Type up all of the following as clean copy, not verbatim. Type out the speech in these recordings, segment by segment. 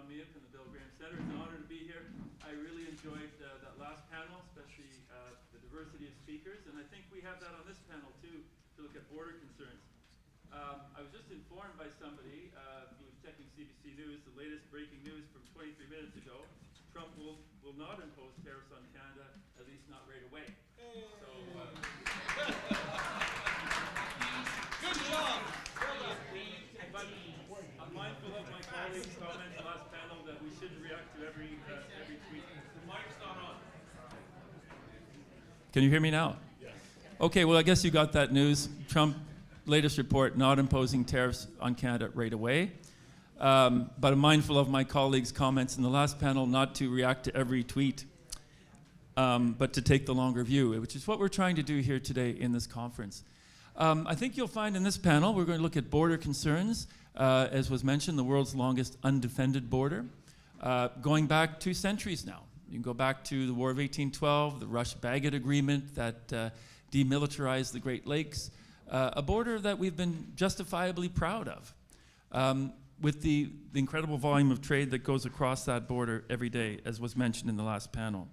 From the Bill Graham Center. It's an honor to be here. I really enjoyed that last panel, especially the diversity of speakers, and I think we have that on this panel too, to look at border concerns. I was just informed by somebody who was checking CBC News, the latest breaking news from 23 minutes ago. Trump will not impose tariffs on Canada, at least not right away. Hey. So, good job! But I'm mindful of my colleagues' comments last panel that we shouldn't react to every tweet. The mic's not on. Can you hear me now? Yes. Okay, well, I guess you got that news. Trump, latest report, not imposing tariffs on Canada right away. But I'm mindful of my colleagues' comments in the last panel not to react to every tweet, but to take the longer view, which is what we're trying to do here today in this conference. I think you'll find in this panel we're going to look at border concerns, as was mentioned, the world's longest undefended border, going back 2 centuries now. You can go back to the War of 1812, the Rush-Bagot Agreement that demilitarized the Great Lakes, a border that we've been justifiably proud of, with the incredible volume of trade that goes across that border every day, as was mentioned in the last panel.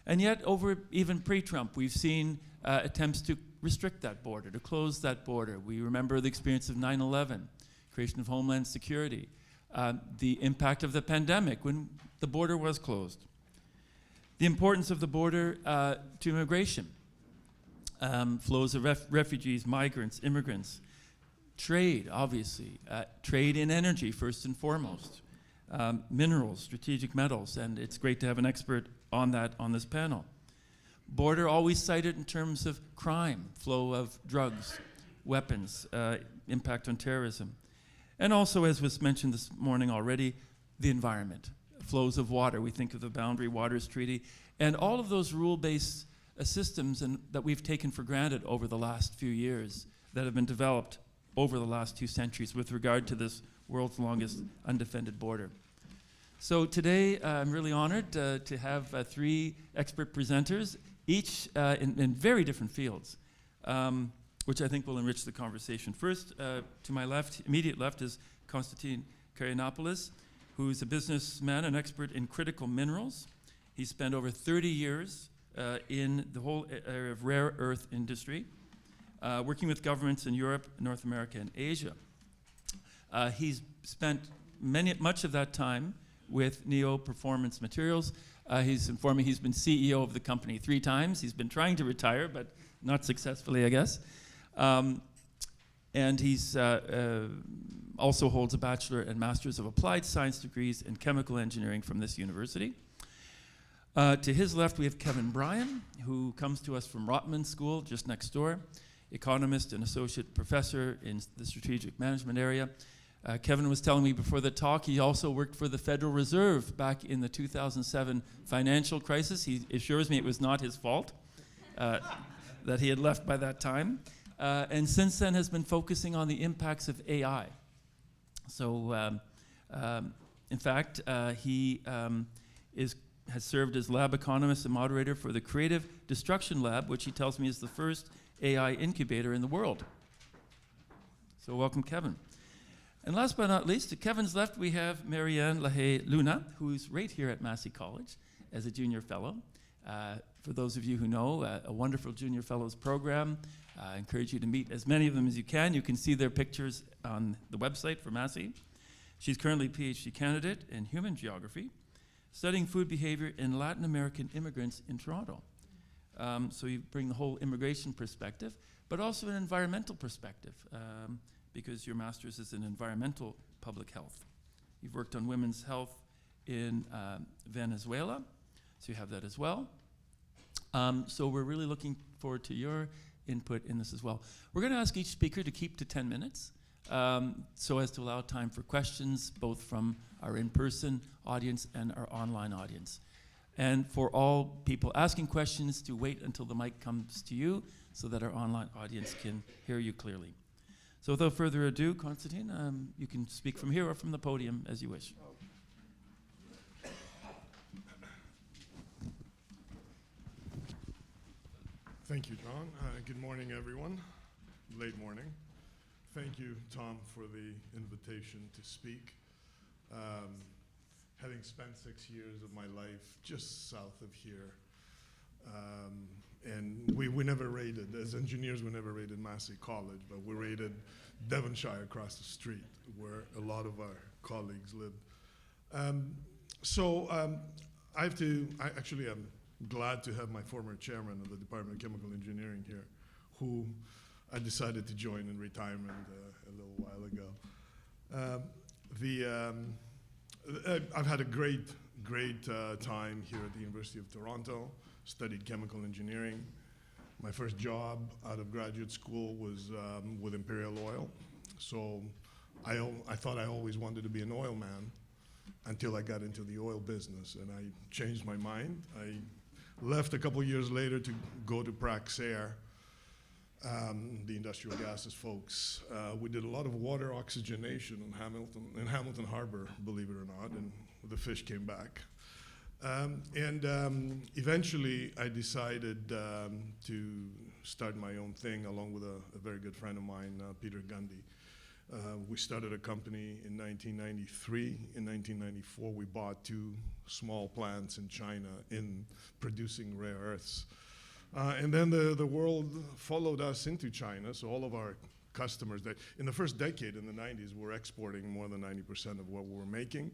And yet, over even pre-Trump, we've seen attempts to restrict that border, to close that border. We remember the experience of 9/11, creation of Homeland Security, the impact of the pandemic when the border was closed, the importance of the border to immigration, flows of refugees, migrants, immigrants, trade, obviously, trade in energy first and foremost, minerals, strategic metals, and it's great to have an expert on that on this panel. Border always cited in terms of crime, flow of drugs, weapons, impact on terrorism. And also, as was mentioned this morning already, the environment, flows of water. We think of the Boundary Waters Treaty, and all of those rule-based systems that we've taken for granted over the last few years that have been developed over the last 2 centuries with regard to this world's longest undefended border. So today, I'm really honored to have 3 expert presenters, each in very different fields, which I think will enrich the conversation. First, to my left, immediate left, is Konstantin Karyanopoulos, who's a businessman and expert in critical minerals. He's spent over 30 years in the whole area of rare earth industry, working with governments in Europe, North America, and Asia. He's spent much of that time with Neo Performance Materials. He's informed me he's been CEO of the company 3 times. He's been trying to retire, but not successfully, I guess. And he's also holds a Bachelor and Master's of Applied Science degrees in Chemical Engineering from this university. To his left, we have Kevin Bryan, who comes to us from Rotman School, just next door, economist and associate professor in the strategic management area. Kevin was telling me before the talk he also worked for the Federal Reserve back in the 2007 financial crisis. He assures me it was not his fault that he had left by that time. And since then has been focusing on the impacts of AI. So in fact, he has served as lab economist and moderator for the Creative Destruction Lab, which he tells me is the first AI incubator in the world. So welcome, Kevin. And last but not least, to Kevin's left, we have Marianne Lahaye Luna, who's right here at Massey College as a junior fellow. For those of you who know, a wonderful junior fellows program. I encourage you to meet as many of them as you can. You can see their pictures on the website for Massey. She's currently a PhD candidate in human geography, studying food behavior in Latin American immigrants in Toronto. So you bring the whole immigration perspective, but also an environmental perspective, because your master's is in environmental public health. You've worked on women's health in Venezuela, so you have that as well. So we're really looking forward to your input in this as well. We're going to ask each speaker to keep to 10 minutes so as to allow time for questions, both from our in-person audience and our online audience. And for all people asking questions, to wait until the mic comes to you so that our online audience can hear you clearly. So without further ado, Konstantin, you can speak from here or from the podium as you wish. Thank you, John. Good morning, everyone. Late morning. Thank you, Tom, for the invitation to speak. having spent 6 years of my life just south of here. And we never raided, as engineers, we never raided Massey College, but we raided Devonshire across the street, where a lot of our colleagues lived. I'm glad to have my former chairman of the Department of Chemical Engineering here, who I decided to join in retirement a little while ago. I've had a great time here at the University of Toronto, studied chemical engineering. My first job out of graduate school was with Imperial Oil. So I thought I always wanted to be an oil man until I got into the oil business, and I changed my mind. I left a couple years later to go to Praxair, the industrial gases folks. We did a lot of water oxygenation in Hamilton Harbor, believe it or not, and the fish came back. Eventually I decided to start my own thing along with a very good friend of mine, Peter Gundy. We started a company in 1993. In 1994, we bought 2 small plants in China in producing rare earths. And then the world followed us into China, so all of our customers, in the first decade, in the 90s, were exporting more than 90% of what we were making.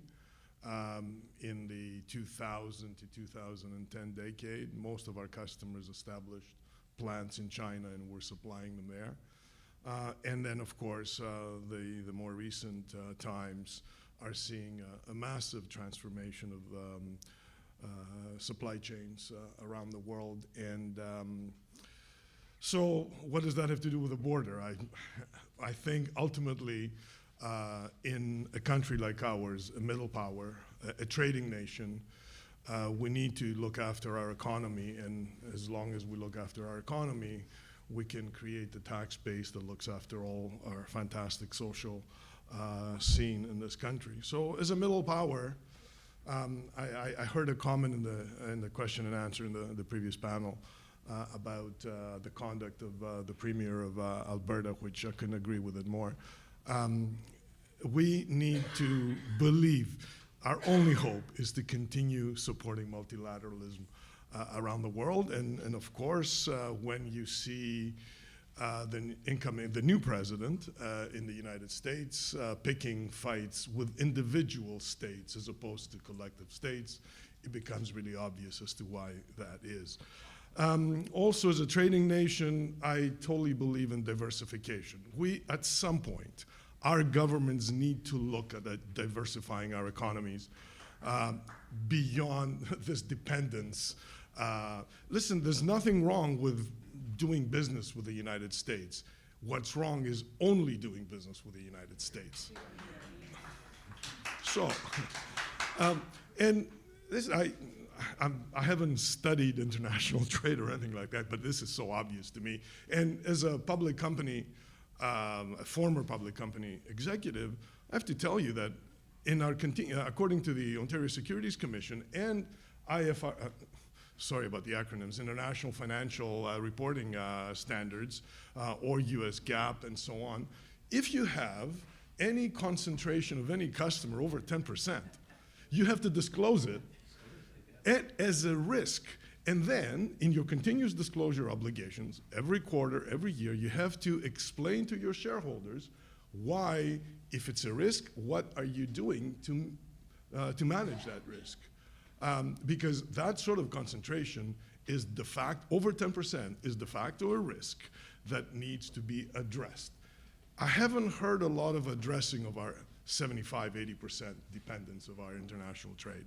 In the 2000 to 2010 decade, most of our customers established plants in China and were supplying them there. And then, of course, the more recent times are seeing a massive transformation of supply chains around the world. And so what does that have to do with the border? I think ultimately, in a country like ours, a middle power, a trading nation, we need to look after our economy, and as long as we look after our economy, we can create the tax base that looks after all our fantastic social scene in this country. So as a middle power, I heard a comment in the question and answer in the previous panel about the conduct of the Premier of Alberta, which I couldn't agree with it more. We need to believe our only hope is to continue supporting multilateralism around the world. And of course, when you see the new president in the United States picking fights with individual states as opposed to collective states, it becomes really obvious as to why that is. Also, as a trading nation, I totally believe in diversification. At some point, our governments need to look at diversifying our economies beyond this dependence. Listen, there's nothing wrong with doing business with the United States. What's wrong is only doing business with the United States. So, and this, I haven't studied international trade or anything like that, but this is so obvious to me. And as a public company, a former public company executive, I have to tell you that in our according to the Ontario Securities Commission and sorry about the acronyms, International Financial Reporting Standards, or US GAAP and so on, if you have any concentration of any customer over 10%, you have to disclose it as a risk. And then, in your continuous disclosure obligations, every quarter, every year, you have to explain to your shareholders why, if it's a risk, what are you doing to manage that risk? Because that sort of concentration is de facto, over 10% is de facto a risk that needs to be addressed. I haven't heard a lot of addressing of our 75–80% dependence of our international trade.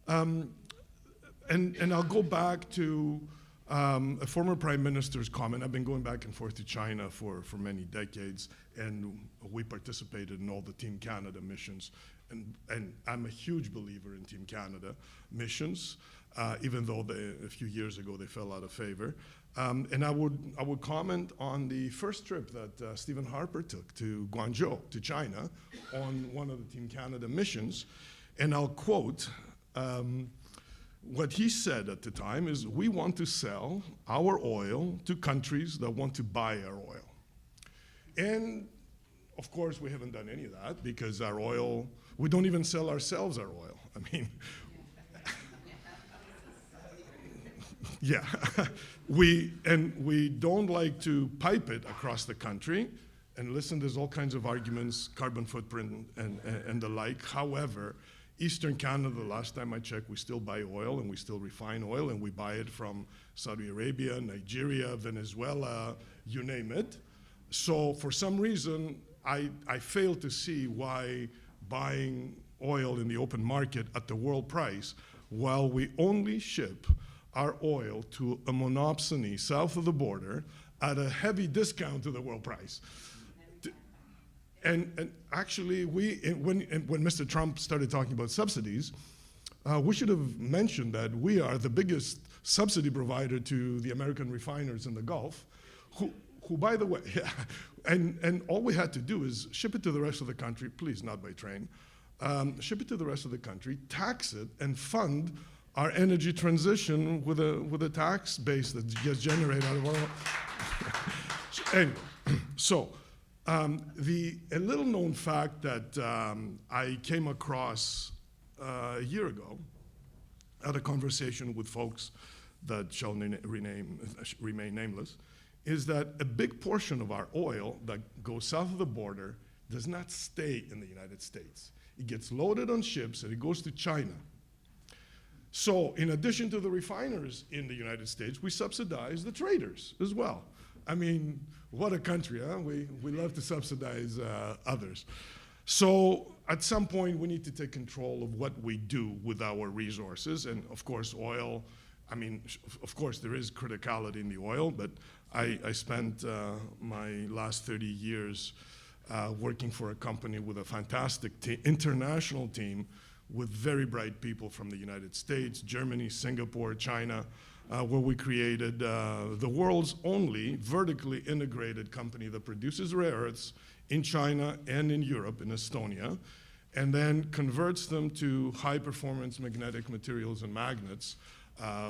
And I'll go back to a former prime minister's comment. I've been going back and forth to China for many decades, and we participated in all the Team Canada missions. And I'm a huge believer in Team Canada missions, even though a few years ago they fell out of favor. And I would comment on the first trip that Stephen Harper took to Guangzhou, to China, on one of the Team Canada missions. And I'll quote, what he said at the time is, we want to sell our oil to countries that want to buy our oil. And of course, we haven't done any of that because our oil, we don't even sell ourselves our oil. I mean, yeah. we don't like to pipe it across the country. And listen, there's all kinds of arguments, carbon footprint and the like. However, Eastern Canada, the last time I checked, we still buy oil and we still refine oil, and we buy it from Saudi Arabia, Nigeria, Venezuela, you name it. So for some reason, I fail to see why buying oil in the open market at the world price, while we only ship our oil to a monopsony south of the border at a heavy discount to the world price. And actually, when Mr. Trump started talking about subsidies, we should have mentioned that we are the biggest subsidy provider to the American refiners in the Gulf, who by the way, and all we had to do is ship it to the rest of the country, please not by train, ship it to the rest of the country, tax it, and fund our energy transition with a tax base that gets generated out of our own. Anyway, so a little known fact that I came across a year ago at a conversation with folks that shall remain nameless, is that a big portion of our oil that goes south of the border does not stay in the United States. It gets loaded on ships and it goes to China. So in addition to the refiners in the United States, we subsidize the traders as well. I mean, what a country, huh? We love to subsidize others. So at some point, we need to take control of what we do with our resources. And of course, oil, I mean, of course, there is criticality in the oil, but I spent my last 30 years working for a company with a fantastic international team with very bright people from the United States, Germany, Singapore, China, where we created the world's only vertically integrated company that produces rare earths in China and in Europe, in Estonia, and then converts them to high-performance magnetic materials and magnets,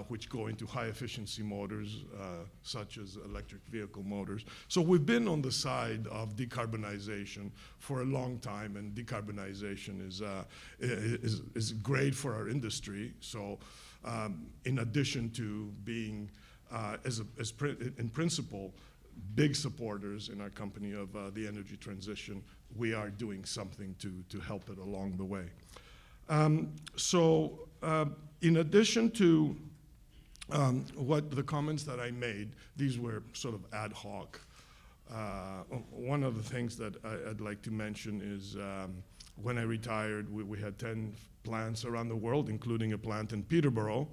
which go into high-efficiency motors, such as electric vehicle motors. So we've been on the side of decarbonization for a long time, and decarbonization is great for our industry. So in addition to being, in principle, big supporters in our company of the energy transition, we are doing something to help it along the way. In addition to what the comments that I made, these were sort of ad hoc. One of the things that I'd like to mention is when I retired, we had 10 plants around the world, including a plant in Peterborough,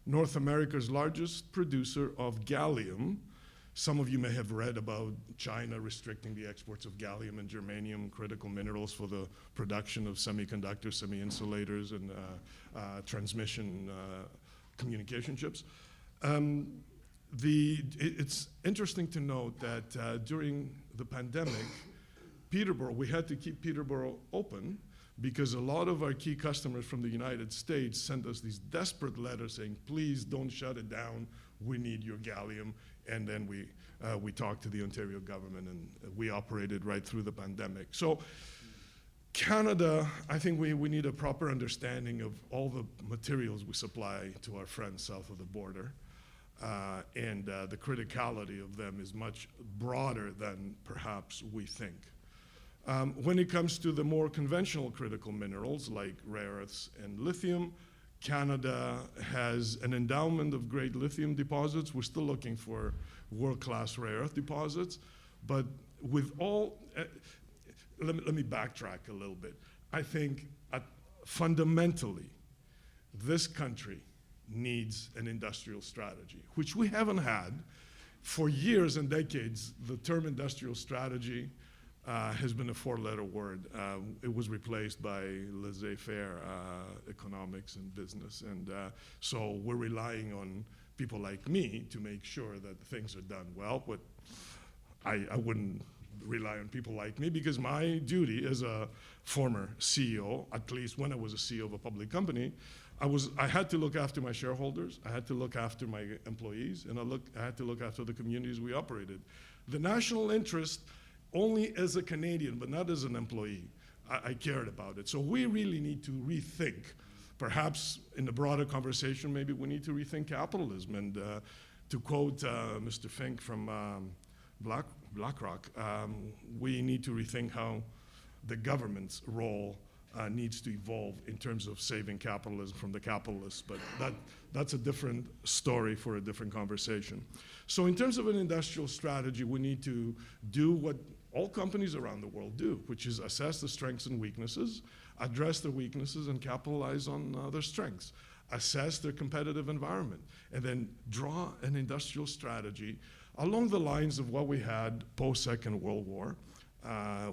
North America's largest producer of gallium. Some of you may have read about China restricting the exports of gallium and germanium, critical minerals for the production of semiconductors, semi-insulators, and transmission communication chips. It's interesting to note that during the pandemic, we had to keep Peterborough open because a lot of our key customers from the United States sent us these desperate letters saying, please don't shut it down, we need your gallium. And then we talked to the Ontario government, and we operated right through the pandemic. So Canada, I think we need a proper understanding of all the materials we supply to our friends south of the border. And the criticality of them is much broader than perhaps we think. When it comes to the more conventional critical minerals like rare earths and lithium, Canada has an endowment of great lithium deposits. We're still looking for world-class rare earth deposits. But with all, let me backtrack a little bit. I think fundamentally, this country needs an industrial strategy, which we haven't had for years and decades. The term industrial strategy has been a four-letter word. It was replaced by laissez-faire economics and business. And so we're relying on people like me to make sure that things are done well. But I wouldn't rely on people like me because my duty as a former CEO, at least when I was a CEO of a public company, I had to look after my shareholders, I had to look after my employees, and I had to look after the communities we operated. The national interest, only as a Canadian, but not as an employee, I cared about it. So we really need to rethink Perhaps in the broader conversation, maybe we need to rethink capitalism. And to quote Mr. Fink from BlackRock, we need to rethink how the government's role needs to evolve in terms of saving capitalism from the capitalists. But that's a different story for a different conversation. So in terms of an industrial strategy, we need to do what all companies around the world do, which is assess the strengths and weaknesses, address their weaknesses, and capitalize on their strengths. Assess their competitive environment, and then draw an industrial strategy along the lines of what we had post-Second World War,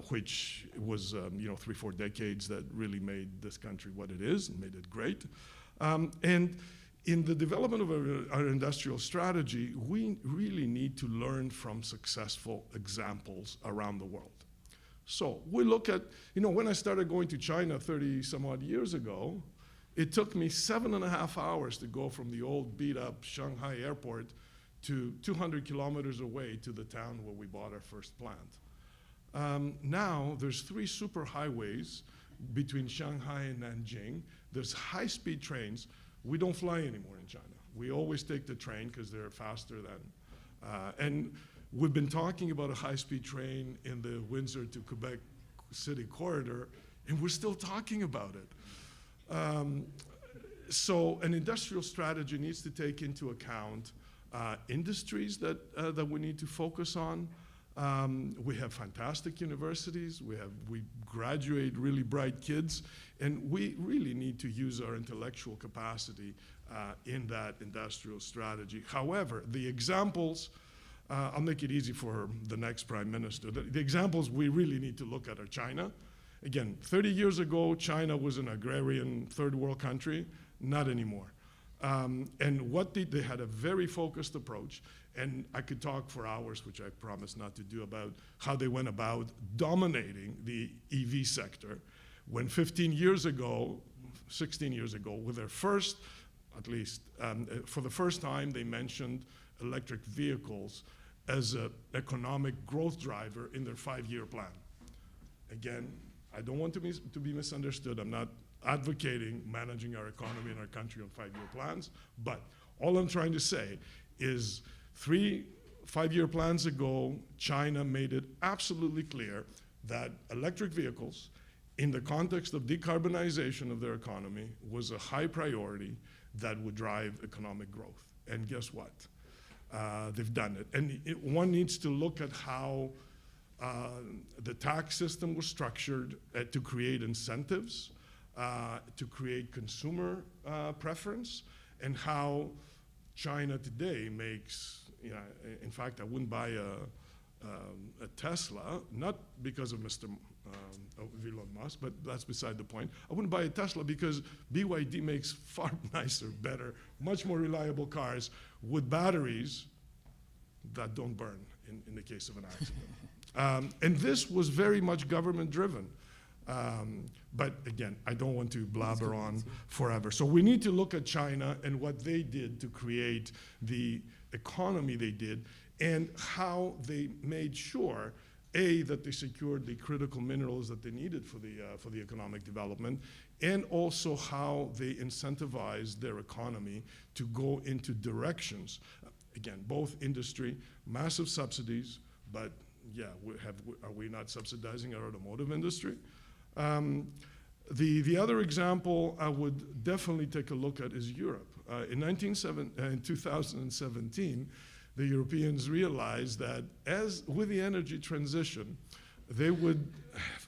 which was 3-4 decades that really made this country what it is and made it great. And in the development of our industrial strategy, we really need to learn from successful examples around the world. So we look at, when I started going to China 30 some odd years ago, it took me 7.5 hours to go from the old beat up Shanghai airport to 200 kilometers away to the town where we bought our first plant. Now there's 3 super highways between Shanghai and Nanjing. There's high-speed trains. We don't fly anymore in China. We always take the train because they're faster than. And we've been talking about a high-speed train in the Windsor to Quebec City corridor, and we're still talking about it. So an industrial strategy needs to take into account industries that we need to focus on. We have fantastic universities. We graduate really bright kids, and we really need to use our intellectual capacity in that industrial strategy. However, the examples, I'll make it easy for the next prime minister. The examples we really need to look at are China. Again, 30 years ago, China was an agrarian third world country. Not anymore. And what they had a very focused approach, and I could talk for hours, which I promise not to do, about how they went about dominating the EV sector, when 15 years ago, 16 years ago, with their first, at least, for the first time, they mentioned electric vehicles as an economic growth driver in their 5-year plan. Again, I don't want to be misunderstood. I'm not advocating managing our economy and our country on 5-year plans, but all I'm trying to say is 3 5-year plans ago, China made it absolutely clear that electric vehicles, in the context of decarbonization of their economy, was a high priority that would drive economic growth. And guess what? They've done it. And one needs to look at how the tax system was structured to create incentives, to create consumer preference, and how China today makes, in fact, I wouldn't buy a Tesla, not because of Mr. Elon Musk, but that's beside the point. I wouldn't buy a Tesla because BYD makes far nicer, better, much more reliable cars with batteries that don't burn in the case of an accident. And this was very much government driven. But again, I don't want to blabber on forever. So we need to look at China and what they did to create the economy they did, and how they made sure, A, that they secured the critical minerals that they needed for the economic development, and also how they incentivized their economy to go into directions. Again, both industry, massive subsidies, but yeah, are we not subsidizing our automotive industry? The other example I would definitely take a look at is Europe. In 2017, the Europeans realized that with the energy transition, they would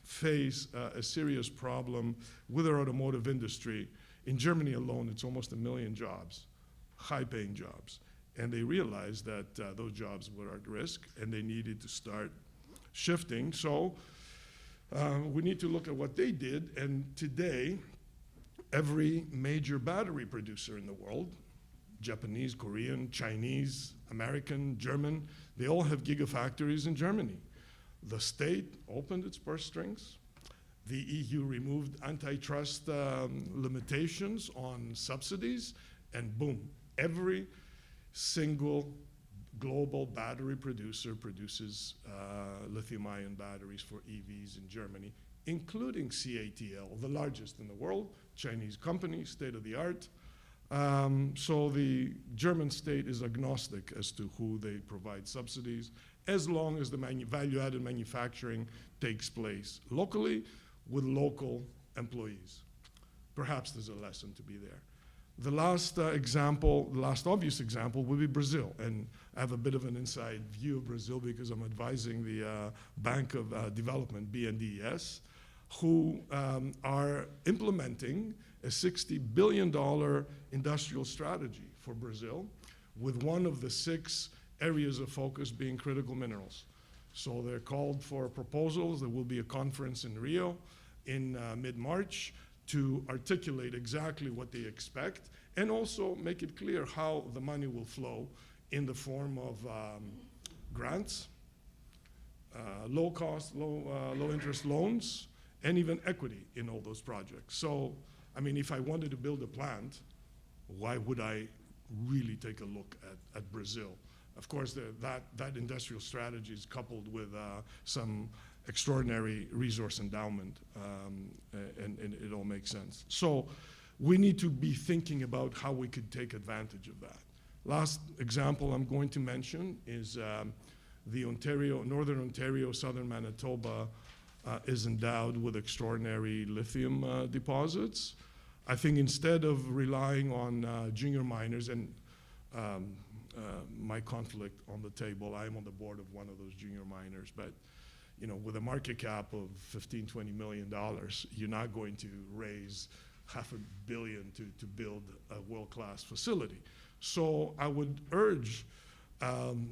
face a serious problem with their automotive industry. In Germany alone, it's almost 1 million jobs, high-paying jobs. And they realized that those jobs were at risk, and they needed to start shifting. So we need to look at what they did, and today, every major battery producer in the world, Japanese, Korean, Chinese, American, German, they all have gigafactories in Germany. The state opened its purse strings. The EU removed antitrust limitations on subsidies, and boom, every single global battery producer produces lithium-ion batteries for EVs in Germany, including CATL, the largest in the world, Chinese company, state-of-the-art. So the German state is agnostic as to who they provide subsidies, as long as the value-added manufacturing takes place locally with local employees. Perhaps there's a lesson to be there. The last example, the last obvious example would be Brazil. And I have a bit of an inside view of Brazil because I'm advising the Bank of Development, BNDES, who are implementing a $60 billion industrial strategy for Brazil, with one of the 6 areas of focus being critical minerals. So they're called for proposals. There will be a conference in Rio in mid-March to articulate exactly what they expect and also make it clear how the money will flow in the form of grants, low-cost, low-interest loans, and even equity in all those projects. So, I mean, if I wanted to build a plant, why would I really take a look at Brazil? Of course, that industrial strategy is coupled with some extraordinary resource endowment, and it all makes sense. So we need to be thinking about how we could take advantage of that. Last example I'm going to mention is the Northern Ontario, Southern Manitoba is endowed with extraordinary lithium deposits. I think instead of relying on junior miners, and my conflict on the table, I'm on the board of one of those junior miners, but you know, with a market cap of $15–20 million, you're not going to raise $500 million to build a world-class facility. So I would urge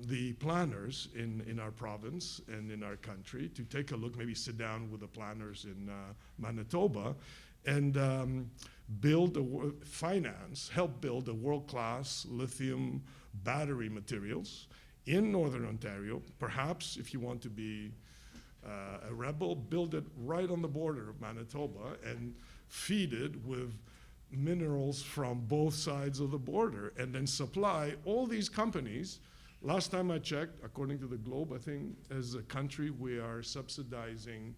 the planners in our province and in our country to take a look, maybe sit down with the planners in Manitoba and help build a world-class lithium battery materials in Northern Ontario. Perhaps if you want to be a rebel, build it right on the border of Manitoba and feed it with minerals from both sides of the border and then supply all these companies. Last time I checked, according to the Globe, I think as a country we are subsidizing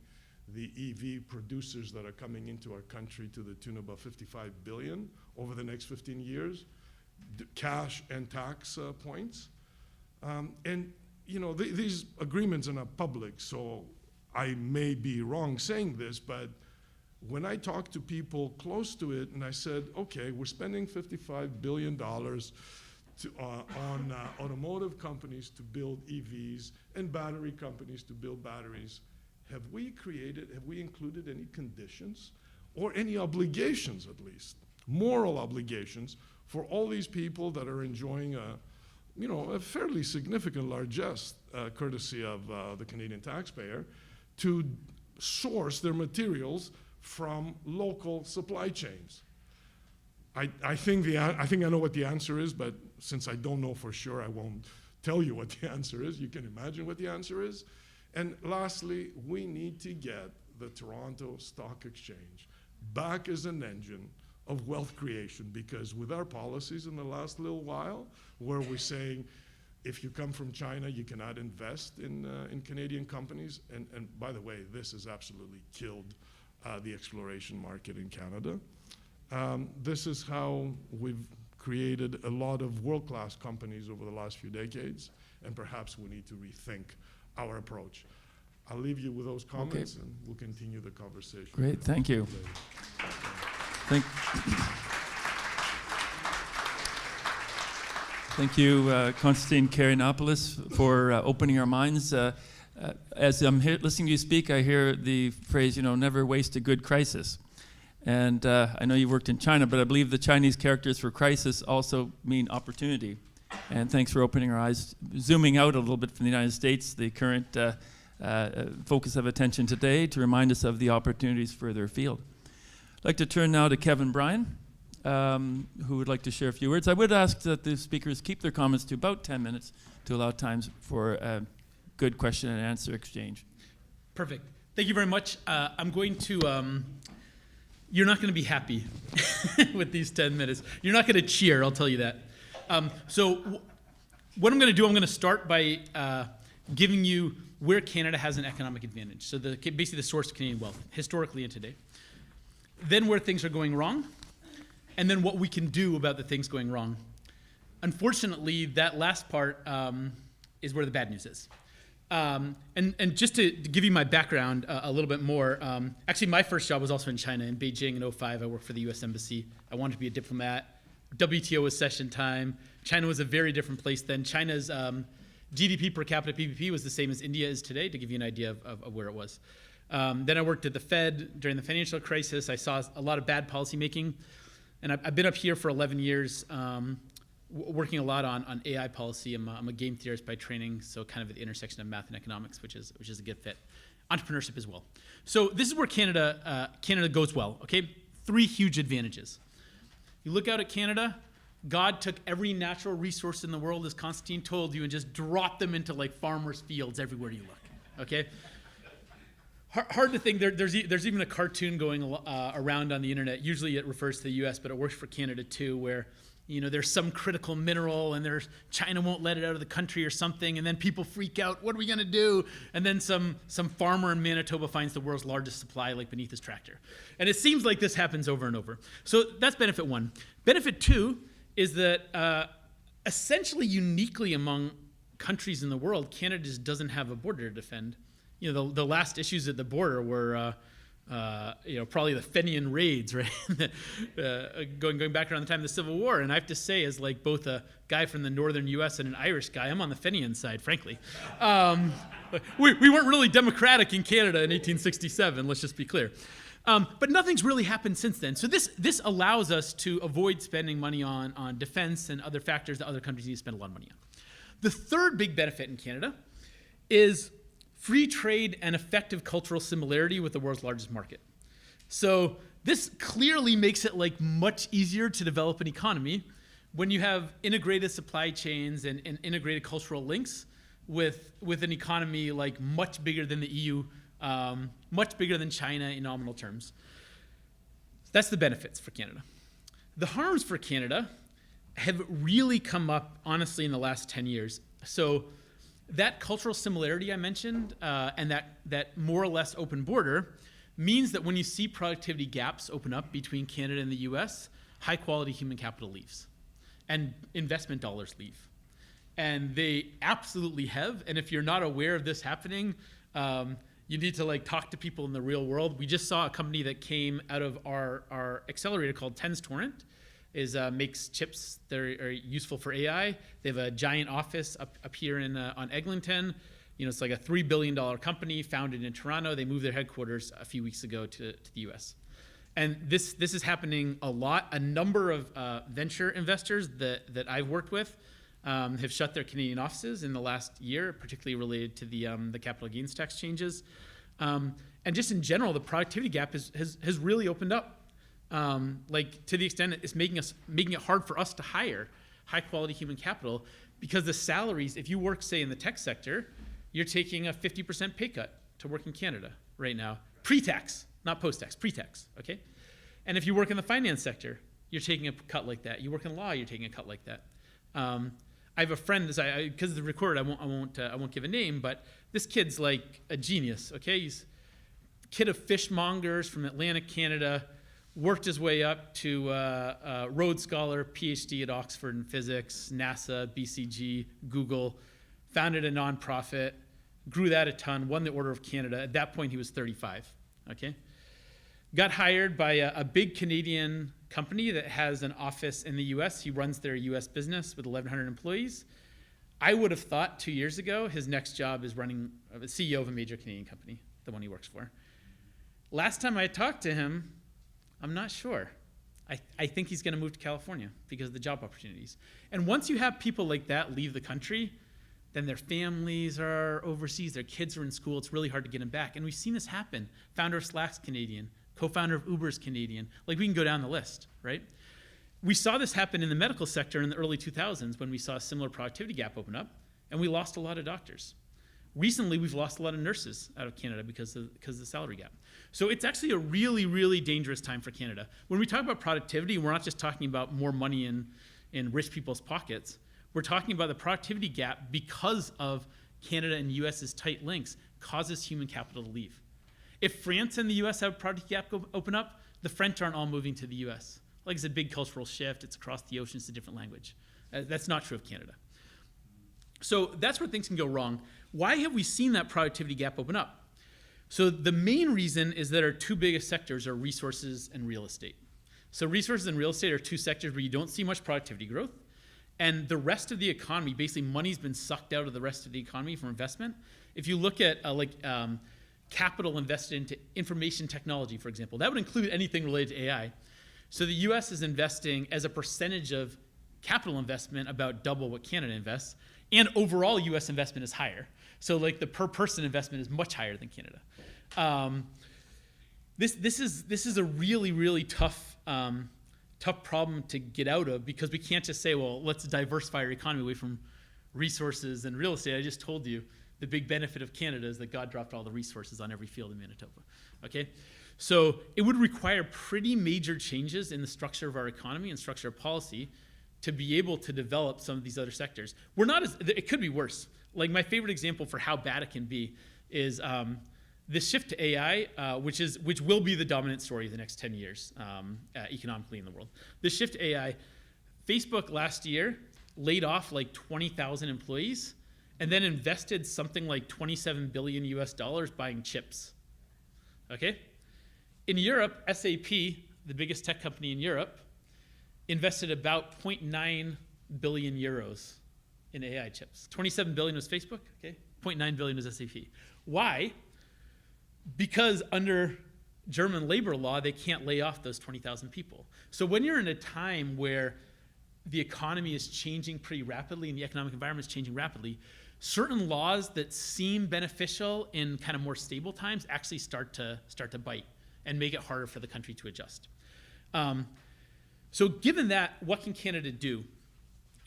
the EV producers that are coming into our country to the tune of about $55 billion over the next 15 years, cash and tax points. And you know, these agreements are not public, so I may be wrong saying this, but when I talked to people close to it and I said, okay, we're spending $55 billion on automotive companies to build EVs and battery companies to build batteries, have we included any conditions or any obligations, at least, moral obligations for all these people that are enjoying a fairly significant largesse, courtesy of the Canadian taxpayer, to source their materials from local supply chains? I think I know what the answer is, but since I don't know for sure, I won't tell you what the answer is. You can imagine what the answer is. And lastly, we need to get the Toronto Stock Exchange back as an engine of wealth creation, because with our policies in the last little while, where we're saying if you come from China, you cannot invest in Canadian companies, and by the way, this has absolutely killed the exploration market in Canada. This is how we've created a lot of world-class companies over the last few decades, and perhaps we need to rethink our approach. I'll leave you with those comments, and we'll continue the conversation. Great, thank you. Thank you, Constantine Karyanopoulos, for opening our minds. As I'm listening to you speak, I hear the phrase, never waste a good crisis. And I know you worked in China, but I believe the Chinese characters for crisis also mean opportunity. And thanks for opening our eyes, zooming out a little bit from the United States, the current focus of attention today, to remind us of the opportunities further afield. I'd like to turn now to Kevin Bryan, who would like to share a few words. I would ask that the speakers keep their comments to about 10 minutes to allow time for a good question and answer exchange. Perfect. Thank you very much. I'm going to, you're not going to be happy with these 10 minutes. You're not going to cheer, I'll tell you that. So what I'm going to do, I'm going to start by giving you where Canada has an economic advantage. So basically the source of Canadian wealth, historically and today. Then where things are going wrong, and then what we can do about the things going wrong. Unfortunately, that last part is where the bad news is. And just to give you my background a little bit more, actually my first job was also in China, in Beijing in 2005. I worked for the US Embassy. I wanted to be a diplomat. WTO was session time. China was a very different place then. China's GDP per capita PPP was the same as India is today, to give you an idea of where it was. Then I worked at the Fed during the financial crisis. I saw a lot of bad policy making. And I've been up here for 11 years, working a lot on AI policy. I'm a game theorist by training, so kind of at the intersection of math and economics, which is a good fit. Entrepreneurship as well. So this is where Canada goes well, okay? 3 huge advantages. You look out at Canada, God took every natural resource in the world, as Constantine told you, and just dropped them into like farmers' fields everywhere you look, okay? Hard to think. There's even a cartoon going around on the internet. Usually it refers to the U.S., but it works for Canada too, where there's some critical mineral and China won't let it out of the country or something, and then people freak out. What are we going to do? And then some farmer in Manitoba finds the world's largest supply like beneath his tractor. And it seems like this happens over and over. So that's benefit 1. Benefit 2 is that essentially uniquely among countries in the world, Canada just doesn't have a border to defend. The last issues at the border were, probably the Fenian raids, right? going back around the time of the Civil War. And I have to say, as like both a guy from the northern U.S. and an Irish guy, I'm on the Fenian side, frankly. We weren't really democratic in Canada in 1867, let's just be clear. But nothing's really happened since then. So this allows us to avoid spending money on defense and other factors that other countries need to spend a lot of money on. The third big benefit in Canada is free trade and effective cultural similarity with the world's largest market. So this clearly makes it like much easier to develop an economy when you have integrated supply chains and integrated cultural links with an economy like much bigger than the EU, much bigger than China in nominal terms. That's the benefits for Canada. The harms for Canada have really come up, honestly, in the last 10 years. So that cultural similarity I mentioned and that more or less open border means that when you see productivity gaps open up between Canada and the US, high quality human capital leaves and investment dollars leave. And they absolutely have. And if you're not aware of this happening, you need to like talk to people in the real world. We just saw a company that came out of our accelerator called Tens Torrent. Makes chips that are useful for AI. They have a giant office up here on Eglinton. It's like a $3 billion company founded in Toronto. They moved their headquarters a few weeks ago to the US. And this is happening a lot. A number of venture investors that I've worked with have shut their Canadian offices in the last year, particularly related to the capital gains tax changes. And just in general, the productivity gap has really opened up. To the extent it's making it hard for us to hire high quality human capital, because the salaries, if you work, say, in the tech sector, you're taking a 50% pay cut to work in Canada right now. Pre-tax, not post-tax, pre-tax, okay? And if you work in the finance sector, you're taking a cut like that. You work in law, you're taking a cut like that. I have a friend, because it's recorded, I won't give a name, but this kid's like a genius, okay? He's a kid of fishmongers from Atlantic, Canada, worked his way up to Rhodes Scholar, PhD at Oxford in physics, NASA, BCG, Google, founded a nonprofit, grew that a ton, won the Order of Canada. At that point, he was 35, okay? Got hired by a big Canadian company that has an office in the US. He runs their US business with 1,100 employees. I would have thought 2 years ago his next job is running the CEO of a major Canadian company, the one he works for. Last time I talked to him, I'm not sure. I think he's going to move to California because of the job opportunities. And once you have people like that leave the country, then their families are overseas, their kids are in school, it's really hard to get them back. And we've seen this happen. Founder of Slack's Canadian, co-founder of Uber's Canadian. Like, we can go down the list, right? We saw this happen in the medical sector in the early 2000s when we saw a similar productivity gap open up, and we lost a lot of doctors. Recently, we've lost a lot of nurses out of Canada because of the salary gap. So it's actually a really, really dangerous time for Canada. When we talk about productivity, we're not just talking about more money in rich people's pockets. We're talking about the productivity gap because of Canada and US's tight links causes human capital to leave. If France and the US have a productivity gap open up, the French aren't all moving to the US. Like it's a big cultural shift, it's across the ocean, it's a different language. That's not true of Canada. So that's where things can go wrong. Why have we seen that productivity gap open up? So the main reason is that our two biggest sectors are resources and real estate. So resources and real estate are two sectors where you don't see much productivity growth. And the rest of the economy, basically money's been sucked out of the rest of the economy from investment. If you look at capital invested into information technology, for example, that would include anything related to AI. So the US is investing as a percentage of capital investment about double what Canada invests, and overall US investment is higher. So like the per person investment is much higher than Canada. This is a really, really tough problem to get out of, because we can't just say, well, let's diversify our economy away from resources and real estate. I just told you the big benefit of Canada is that God dropped all the resources on every field in Manitoba. Okay? So it would require pretty major changes in the structure of our economy and structure of policy to be able to develop some of these other sectors. It could be worse. Like my favorite example for how bad it can be is this shift to AI, which will be the dominant story of the next 10 years economically in the world. This shift to AI, Facebook last year laid off like 20,000 employees and then invested something like $27 billion US buying chips. Okay? In Europe, SAP, the biggest tech company in Europe, invested about 0.9 billion euros in AI chips. 27 billion was Facebook, okay? 0.9 billion was SAP. Why? Because under German labor law, they can't lay off those 20,000 people. So when you're in a time where the economy is changing pretty rapidly and the economic environment is changing rapidly, certain laws that seem beneficial in kind of more stable times actually start to bite and make it harder for the country to adjust. So given that, what can Canada do?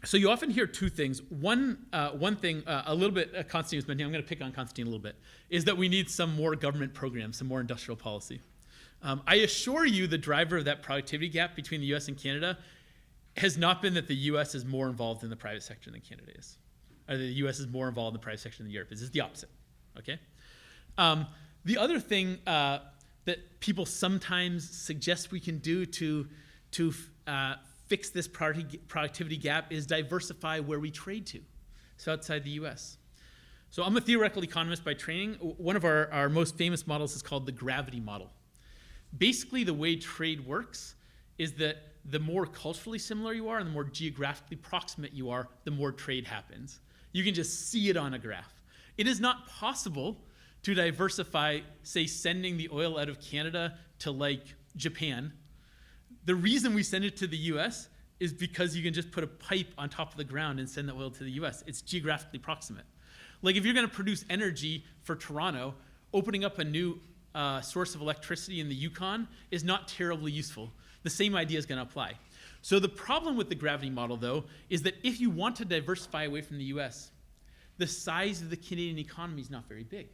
So you often hear two things. One thing, a little bit, Constantine was mentioning, I'm going to pick on Constantine a little bit, is that we need some more government programs, some more industrial policy. I assure you the driver of that productivity gap between the US and Canada has not been that the US is more involved in the private sector than Canada is, or the US is more involved in the private sector than Europe is. It's the opposite, okay? The other thing that people sometimes suggest we can do to fix this productivity gap is diversify where we trade to, so outside the US. So I'm a theoretical economist by training. One of our most famous models is called the gravity model. Basically, the way trade works is that the more culturally similar you are and the more geographically proximate you are, the more trade happens. You can just see it on a graph. It is not possible to diversify, say, sending the oil out of Canada to like Japan. The reason we send it to the US is because you can just put a pipe on top of the ground and send the oil to the US. It's geographically proximate. Like if you're going to produce energy for Toronto, opening up a new source of electricity in the Yukon is not terribly useful. The same idea is going to apply. So the problem with the gravity model, though, is that if you want to diversify away from the US, the size of the Canadian economy is not very big.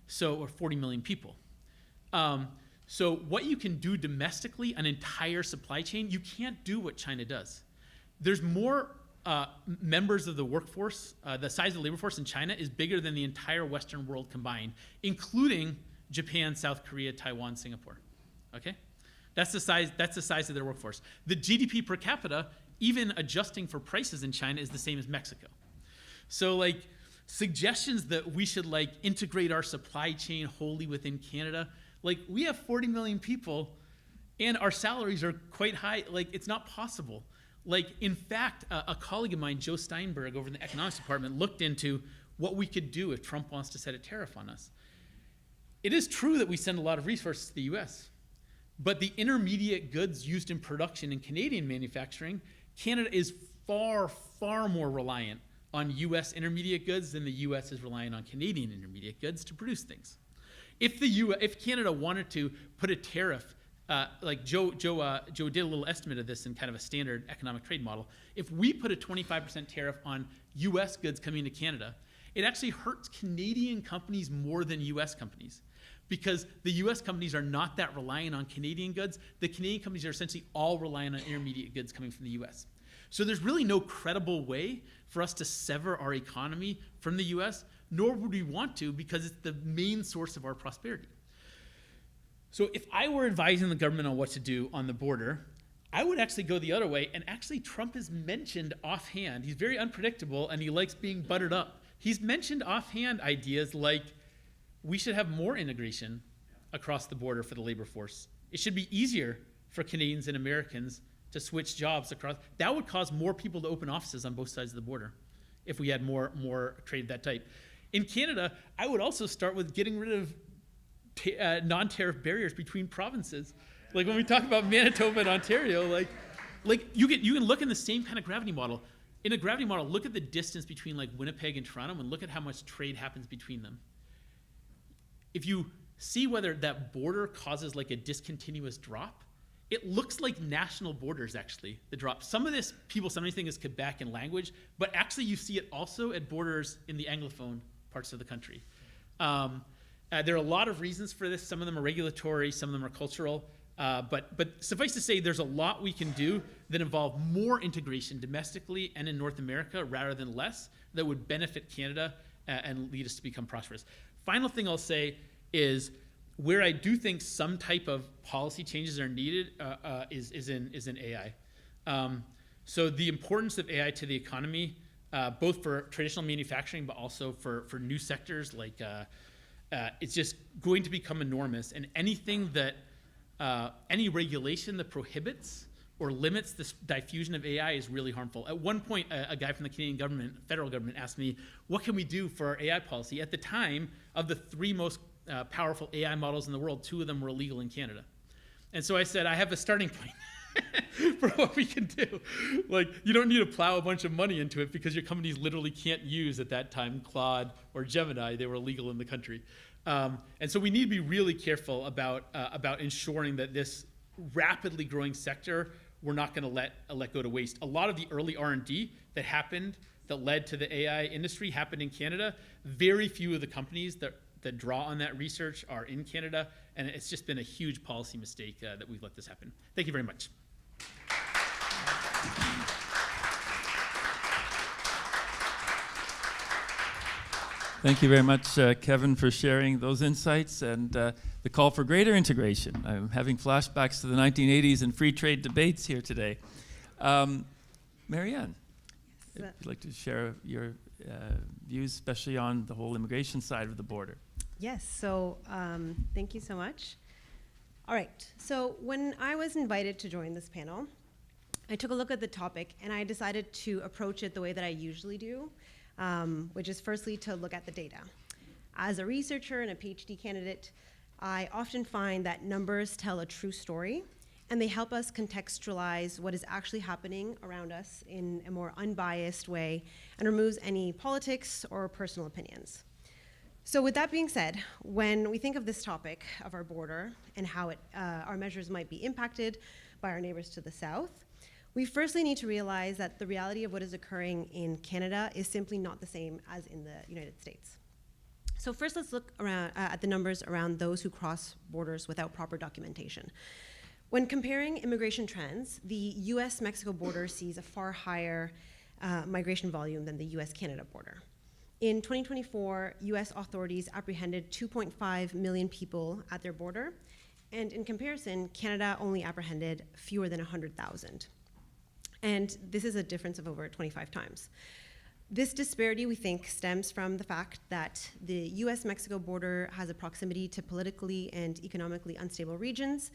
So, or 40 million people. So what you can do domestically, an entire supply chain, you can't do what China does. There's more members of the workforce, the size of the labor force in China is bigger than the entire Western world combined, including Japan, South Korea, Taiwan, Singapore. Okay? That's the size of their workforce. The GDP per capita, even adjusting for prices in China, is the same as Mexico. So like suggestions that we should like integrate our supply chain wholly within Canada, like we have 40 million people and our salaries are quite high. Like it's not possible. Like in fact, a colleague of mine, Joe Steinberg over in the economics department, looked into what we could do if Trump wants to set a tariff on us. It is true that we send a lot of resources to the US, but the intermediate goods used in production in Canadian manufacturing, Canada is far, far more reliant on US intermediate goods than the US is reliant on Canadian intermediate goods to produce things. If Canada wanted to put a tariff, like Joe did a little estimate of this in kind of a standard economic trade model. If we put a 25% tariff on US goods coming to Canada, it actually hurts Canadian companies more than US companies, because the US companies are not that reliant on Canadian goods. The Canadian companies are essentially all reliant on intermediate goods coming from the US. So there's really no credible way for us to sever our economy from the US, nor would we want to, because it's the main source of our prosperity. So if I were advising the government on what to do on the border, I would actually go the other way, and actually Trump is mentioned offhand. He's very unpredictable, and he likes being buttered up. He's mentioned offhand ideas like we should have more integration across the border for the labor force. It should be easier for Canadians and Americans to switch jobs across. That would cause more people to open offices on both sides of the border if we had more trade of that type. In Canada, I would also start with getting rid of non-tariff barriers between provinces. Like when we talk about Manitoba and Ontario, like you can look in the same kind of gravity model. In a gravity model, look at the distance between like Winnipeg and Toronto and look at how much trade happens between them. If you see whether that border causes like a discontinuous drop, it looks like national borders actually, the drop. Some of this people sometimes think is Quebec in language, but actually you see it also at borders in the Anglophone parts of the country. There are a lot of reasons for this. Some of them are regulatory, some of them are cultural. But suffice to say, there's a lot we can do that involve more integration domestically and in North America rather than less that would benefit Canada and lead us to become prosperous. Final thing I'll say is where I do think some type of policy changes are needed is in AI. So the importance of AI to the economy, both for traditional manufacturing but also for new sectors, like it's just going to become enormous. And anything that any regulation that prohibits or limits this diffusion of AI is really harmful. At one point, a guy from the Canadian government, federal government, asked me, what can we do for our AI policy? At the time, of the 3 most powerful AI models in the world, 2 of them were illegal in Canada. And so I said, I have a starting point for what we can do. Like, you don't need to plow a bunch of money into it because your companies literally can't use, at that time, Claude or Gemini. They were illegal in the country. And so we need to be really careful about ensuring that this rapidly growing sector, we're not going to let go to waste. A lot of the early R&D that happened, that led to the AI industry, happened in Canada. Very few of the companies that draw on that research are in Canada, and it's just been a huge policy mistake that we've let this happen. Thank you very much. Thank you very much, Kevin, for sharing those insights and the call for greater integration. I'm having flashbacks to the 1980s and free trade debates here today. Marianne, if you'd like to share your views, especially on the whole immigration side of the border. Yes, so thank you so much. All right, so when I was invited to join this panel, I took a look at the topic and I decided to approach it the way that I usually do, which is firstly to look at the data. As a researcher and a PhD candidate, I often find that numbers tell a true story and they help us contextualize what is actually happening around us in a more unbiased way and removes any politics or personal opinions. So with that being said, when we think of this topic of our border and how our measures might be impacted by our neighbors to the south, we firstly need to realize that the reality of what is occurring in Canada is simply not the same as in the United States. So first, let's look at the numbers around those who cross borders without proper documentation. When comparing immigration trends, the US-Mexico border sees a far higher migration volume than the US-Canada border. In 2024, US authorities apprehended 2.5 million people at their border, and in comparison, Canada only apprehended fewer than 100,000. And this is a difference of over 25 times. This disparity, we think, stems from the fact that the US-Mexico border has a proximity to politically and economically unstable regions,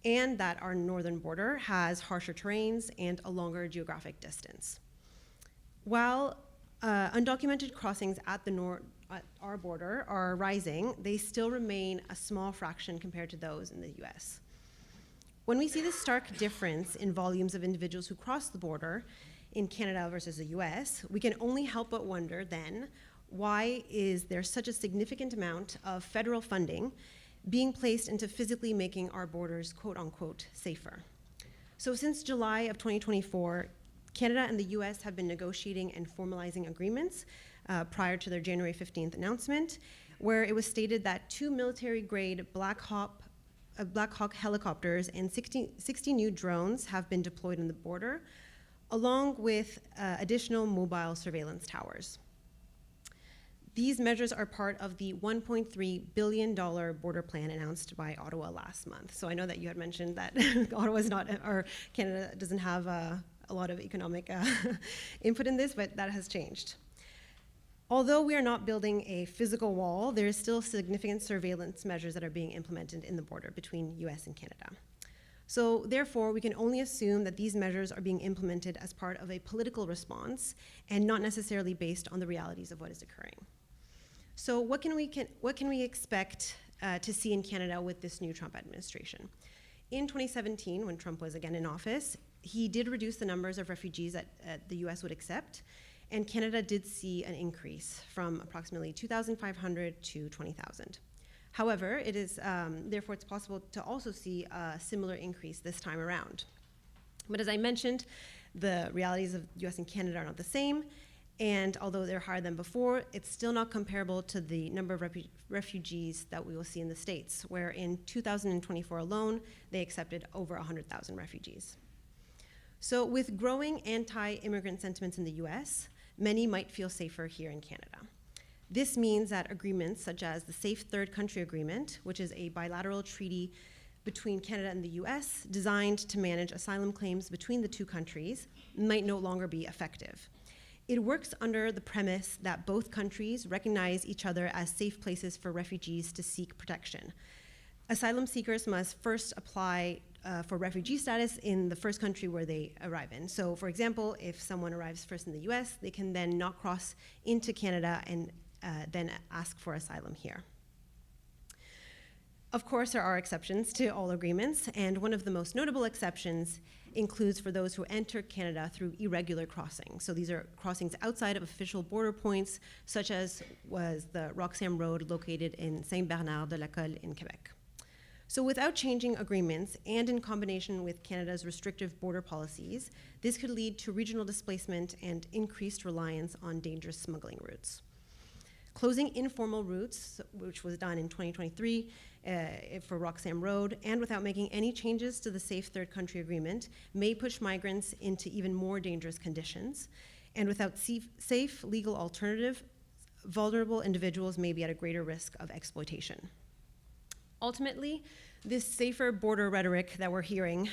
and that our northern border has harsher terrains and a longer geographic distance. While undocumented crossings at our border are rising, they still remain a small fraction compared to those in the US. When we see this stark difference in volumes of individuals who cross the border in Canada versus the US, we can only help but wonder then, why is there such a significant amount of federal funding being placed into physically making our borders quote unquote safer? So since July of 2024, Canada and the US have been negotiating and formalizing agreements prior to their January 15th announcement, where it was stated that 2 military-grade Black Hawk helicopters and 60 new drones have been deployed on the border, along with additional mobile surveillance towers. These measures are part of the $1.3 billion border plan announced by Ottawa last month. So I know that you had mentioned that Ottawa is not, or Canada doesn't have a lot of economic input in this, but that has changed. Although we are not building a physical wall, there is still significant surveillance measures that are being implemented in the border between US and Canada. So therefore, we can only assume that these measures are being implemented as part of a political response and not necessarily based on the realities of what is occurring. So what can we expect to see in Canada with this new Trump administration? In 2017, when Trump was again in office, he did reduce the numbers of refugees that the US would accept, and Canada did see an increase from approximately 2,500 to 20,000. However, it is, therefore it's possible to also see a similar increase this time around. But as I mentioned, the realities of US and Canada are not the same, and although they're higher than before, it's still not comparable to the number of refugees that we will see in the States, where in 2024 alone, they accepted over 100,000 refugees. So with growing anti-immigrant sentiments in the US, many might feel safer here in Canada. This means that agreements such as the Safe Third Country Agreement, which is a bilateral treaty between Canada and the US designed to manage asylum claims between the two countries, might no longer be effective. It works under the premise that both countries recognize each other as safe places for refugees to seek protection. Asylum seekers must first apply for refugee status in the first country where they arrive in. So for example, if someone arrives first in the US, they can then not cross into Canada and then ask for asylum here. Of course, there are exceptions to all agreements, and one of the most notable exceptions includes for those who enter Canada through irregular crossings. So these are crossings outside of official border points, such as was the Roxham Road located in Saint-Bernard-de-la-Colle in Quebec. So without changing agreements and in combination with Canada's restrictive border policies, this could lead to regional displacement and increased reliance on dangerous smuggling routes. Closing informal routes, which was done in 2023 for Roxham Road, and without making any changes to the Safe Third Country Agreement, may push migrants into even more dangerous conditions. And without safe legal alternative, vulnerable individuals may be at a greater risk of exploitation. Ultimately, this safer border rhetoric that we're hearing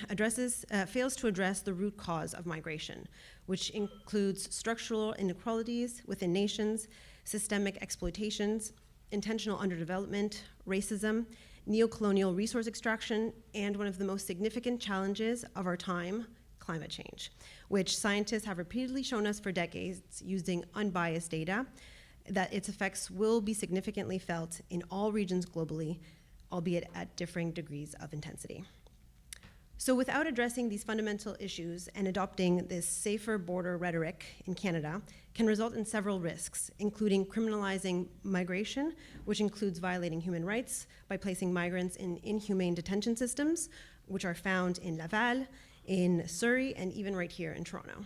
fails to address the root cause of migration, which includes structural inequalities within nations, systemic exploitations, intentional underdevelopment, racism, neocolonial resource extraction, and one of the most significant challenges of our time, climate change, which scientists have repeatedly shown us for decades using unbiased data that its effects will be significantly felt in all regions globally, albeit at differing degrees of intensity. So without addressing these fundamental issues and adopting this safer border rhetoric in Canada can result in several risks, including criminalizing migration, which includes violating human rights by placing migrants in inhumane detention systems, which are found in Laval, in Surrey, and even right here in Toronto.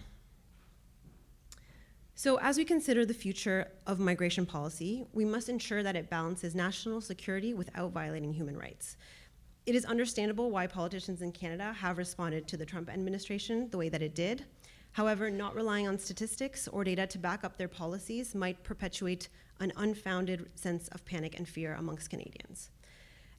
So as we consider the future of migration policy, we must ensure that it balances national security without violating human rights. It is understandable why politicians in Canada have responded to the Trump administration the way that it did. However, not relying on statistics or data to back up their policies might perpetuate an unfounded sense of panic and fear amongst Canadians.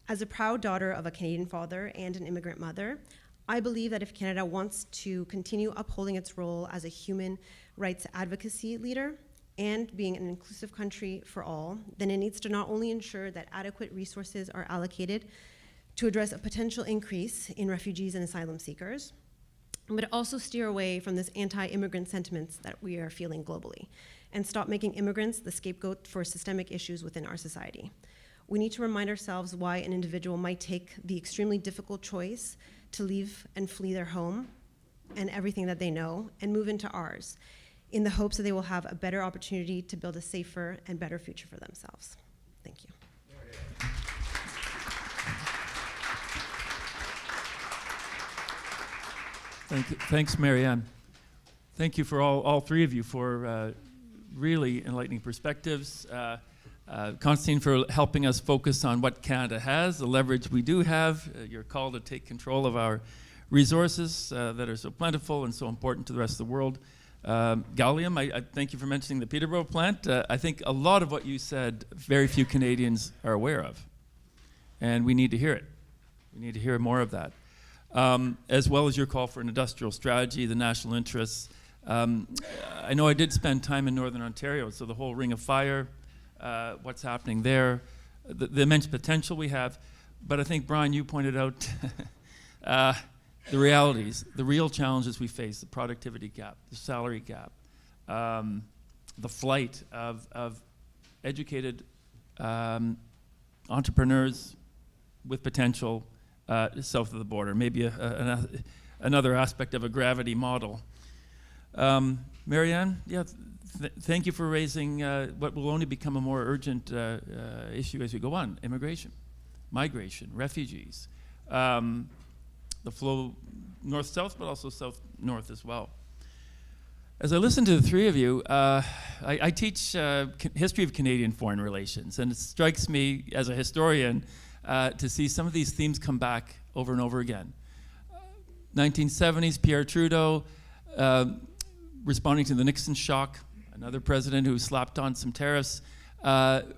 As a proud daughter of a Canadian father and an immigrant mother, I believe that if Canada wants to continue upholding its role as a human rights advocacy leader and being an inclusive country for all, then it needs to not only ensure that adequate resources are allocated to address a potential increase in refugees and asylum seekers, but also steer away from this anti-immigrant sentiments that we are feeling globally and stop making immigrants the scapegoat for systemic issues within our society. We need to remind ourselves why an individual might take the extremely difficult choice to leave and flee their home and everything that they know and move into ours in the hopes that they will have a better opportunity to build a safer and better future for themselves. Thank you. Thanks, Marianne. Thank you for all three of you for really enlightening perspectives. Constantine for helping us focus on what Canada has, the leverage we do have, your call to take control of our resources that are so plentiful and so important to the rest of the world. Gallium, I thank you for mentioning the Peterborough plant. I think a lot of what you said, very few Canadians are aware of. And we need to hear it. We need to hear more of that. As well as your call for an industrial strategy, the national interests. I know I did spend time in Northern Ontario, so the whole Ring of Fire, what's happening there, the immense potential we have. But I think, Brian, you pointed out the realities, the real challenges we face, the productivity gap, the salary gap, the flight of educated entrepreneurs with potential south of the border, maybe another aspect of a gravity model. Marianne, yeah, thank you for raising what will only become a more urgent issue as we go on, immigration, migration, refugees, the flow north-south, but also south-north as well. As I listen to the three of you, I teach history of Canadian foreign relations, and it strikes me as a historian to see some of these themes come back over and over again. 1970s, Pierre Trudeau, responding to the Nixon shock, another president who slapped on some tariffs,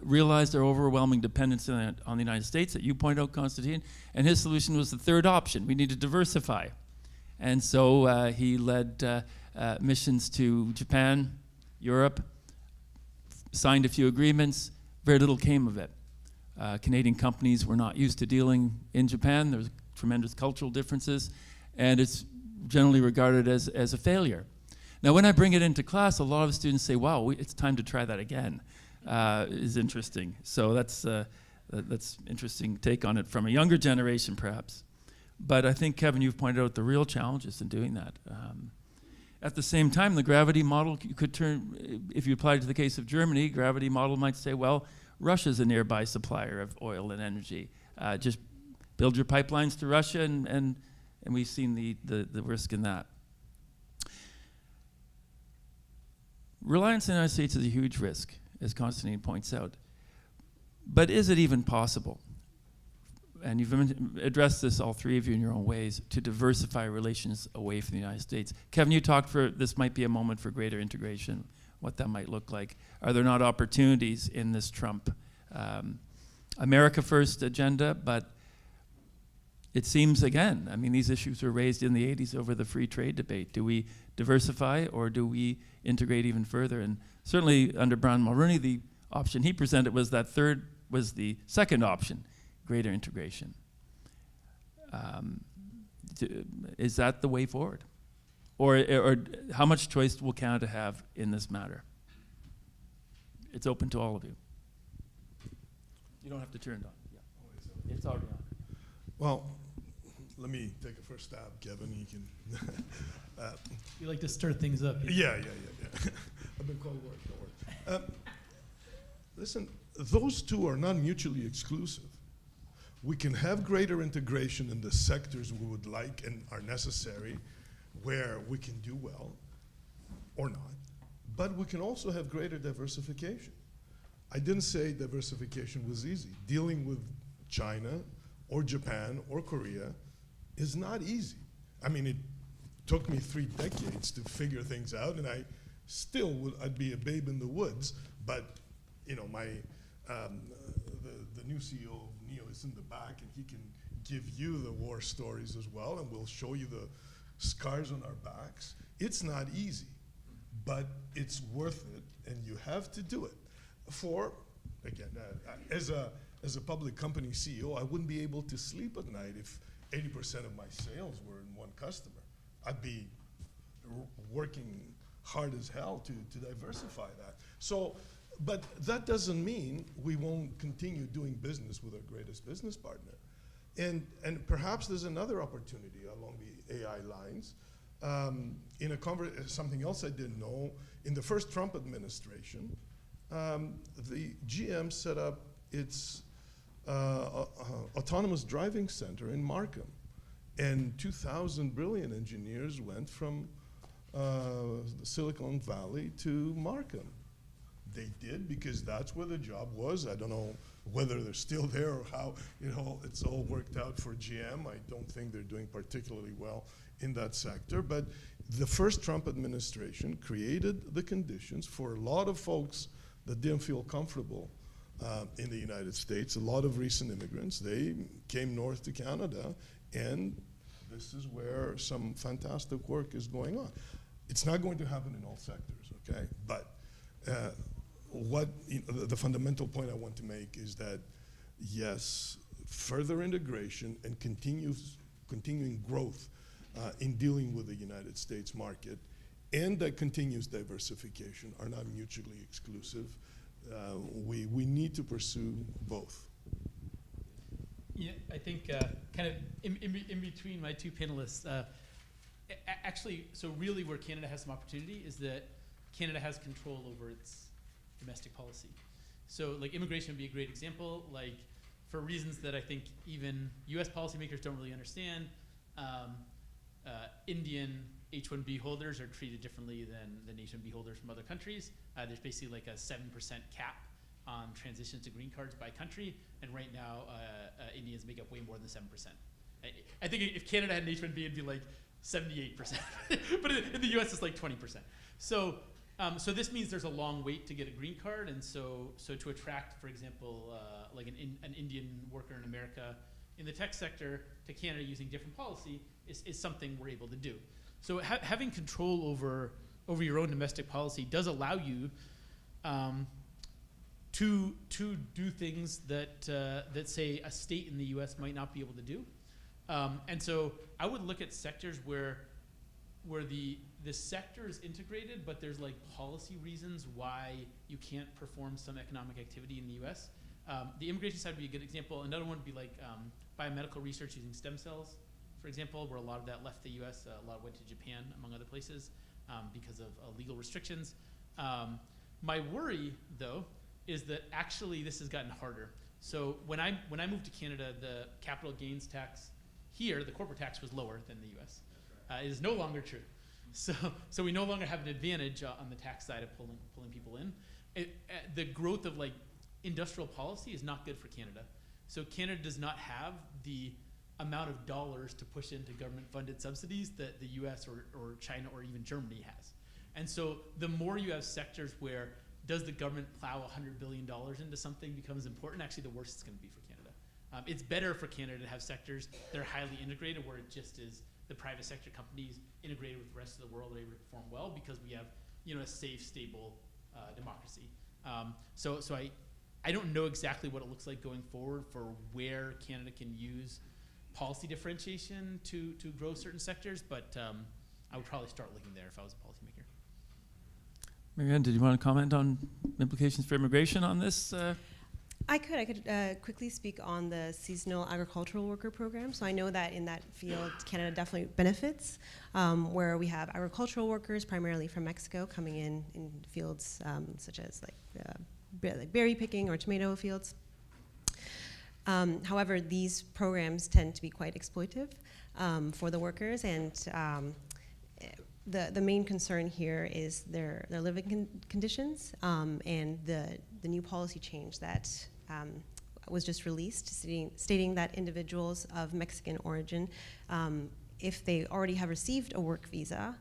realized their overwhelming dependence on the United States, that you point out, Constantine, and his solution was the third option. We need to diversify. And so he led missions to Japan, Europe, signed a few agreements, very little came of it. Canadian companies were not used to dealing in Japan. There's tremendous cultural differences, and it's generally regarded as a failure. Now, when I bring it into class, a lot of students say, wow, it's time to try that again. Is interesting. So that's interesting take on it from a younger generation, perhaps. But I think, Kevin, you've pointed out the real challenges in doing that. At the same time, the gravity model could turn, if you apply it to the case of Germany, gravity model might say, well, Russia's a nearby supplier of oil and energy. Just build your pipelines to Russia, and we've seen the risk in that. Reliance on the United States is a huge risk, as Constantine points out. But is it even possible? And you've addressed this, all three of you, in your own ways, to diversify relations away from the United States. Kevin, you talked this might be a moment for greater integration, what that might look like. Are there not opportunities in this Trump America First agenda? But it seems, again, I mean, these issues were raised in the 80s over the free trade debate. Do we diversify, or do we integrate even further? And certainly under Brian Mulroney, the option he presented was the second option, greater integration. Is that the way forward? Or how much choice will Canada have in this matter? It's open to all of you. You don't have to turn it on. Yeah. It's already on. Well, let me take a first stab, Kevin. You can. You like to stir things up. Yeah. I've been called work. Don't worry. Listen, those two are not mutually exclusive. We can have greater integration in the sectors we would like and are necessary, where we can do well, or not. But we can also have greater diversification. I didn't say diversification was easy. Dealing with China or Japan or Korea is not easy. I mean, it took me 3 decades to figure things out, and I'd be a babe in the woods, but you know, the new CEO of NEO is in the back, and he can give you the war stories as well, and we'll show you the scars on our backs. It's not easy, but it's worth it, and you have to do it. As a public company CEO, I wouldn't be able to sleep at night if 80% of my sales were in one customer. I'd be working hard as hell to diversify that. So, but that doesn't mean we won't continue doing business with our greatest business partner. And perhaps there's another opportunity along the AI lines. Something else I didn't know, in the first Trump administration, the GM set up its autonomous driving center in Markham. And 2,000 brilliant engineers went from Silicon Valley to Markham. They did because that's where the job was. I don't know whether they're still there or how, it's all worked out for GM. I don't think they're doing particularly well in that sector. But the first Trump administration created the conditions for a lot of folks that didn't feel comfortable in the United States. A lot of recent immigrants, they came north to Canada, and this is where some fantastic work is going on. It's not going to happen in all sectors, okay? But the fundamental point I want to make is that, yes, further integration and continuing growth in dealing with the United States market and that continuous diversification are not mutually exclusive. We need to pursue both. Yeah, I think kind of in between my two panelists, actually, so really where Canada has some opportunity is that Canada has control over its domestic policy. So like immigration would be a great example, like for reasons that I think even US policymakers don't really understand, Indian H-1B holders are treated differently than H-1B holders from other countries. There's basically like a 7% cap on transitions to green cards by country, and right now Indians make up way more than 7%. I think if Canada had an H-1B, it'd be like 78%, but in the US it's like 20%. So this means there's a long wait to get a green card, and so to attract, for example, like an Indian worker in America in the tech sector to Canada using different policy is something we're able to do. So having control over your own domestic policy does allow you to do things that say a state in the U.S. might not be able to do. And so I would look at sectors where the sector is integrated, but there's like policy reasons why you can't perform some economic activity in the U.S. The immigration side would be a good example. Another one would be like biomedical research using stem cells, for example, where a lot of that left the U.S., a lot went to Japan, among other places, because of legal restrictions. My worry, though, is that actually this has gotten harder. So when I moved to Canada, the capital gains tax here, the corporate tax was lower than the U.S. It is no longer true. So we no longer have an advantage on the tax side of pulling people in. The growth of like industrial policy is not good for Canada. So Canada does not have the amount of dollars to push into government-funded subsidies that the U.S. or China or even Germany has. And so the more you have sectors where does the government plow $100 billion into something becomes important, actually the worse it's going to be for Canada. It's better for Canada to have sectors that are highly integrated where it just is the private sector companies integrated with the rest of the world are able to perform well because we have a safe, stable democracy. So I don't know exactly what it looks like going forward for where Canada can use policy differentiation to grow certain sectors, but I would probably start looking there if I was a policymaker. Marianne, did you want to comment on implications for immigration on this? I could quickly speak on the seasonal agricultural worker program. So I know that in that field, Canada definitely benefits, where we have agricultural workers, primarily from Mexico, coming in fields such as like berry picking or tomato fields. However, these programs tend to be quite exploitive for the workers, and the main concern here is their living conditions, and the new policy change that was just released, stating that individuals of Mexican origin, if they already have received a work visa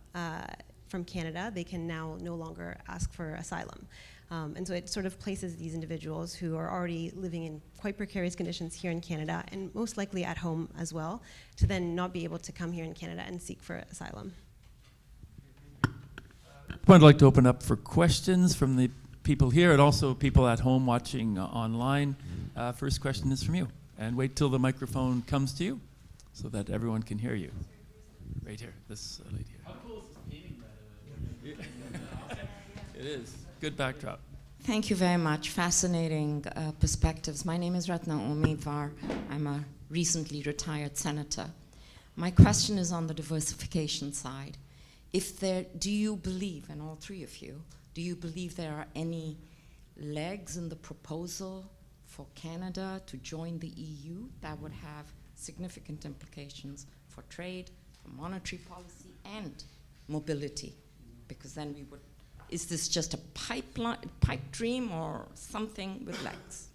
from Canada, they can now no longer ask for asylum. And so it sort of places these individuals who are already living in quite precarious conditions here in Canada, and most likely at home as well, to then not be able to come here in Canada and seek for asylum. I'd like to open up for questions from the people here and also people at home watching online. First question is from you. And wait till the microphone comes to you so that everyone can hear you. Right here, this lady here. How cool is this painting, by the way? It is. Good backdrop. Thank you very much. Fascinating perspectives. My name is Ratna Umeedwar. I'm a recently retired senator. My question is on the diversification side. Do you believe, and all three of you, do you believe there are any legs in the proposal for Canada to join the EU that would have significant implications for trade, for monetary policy, and mobility? Because then we would Is this just a pipe dream or something with legs?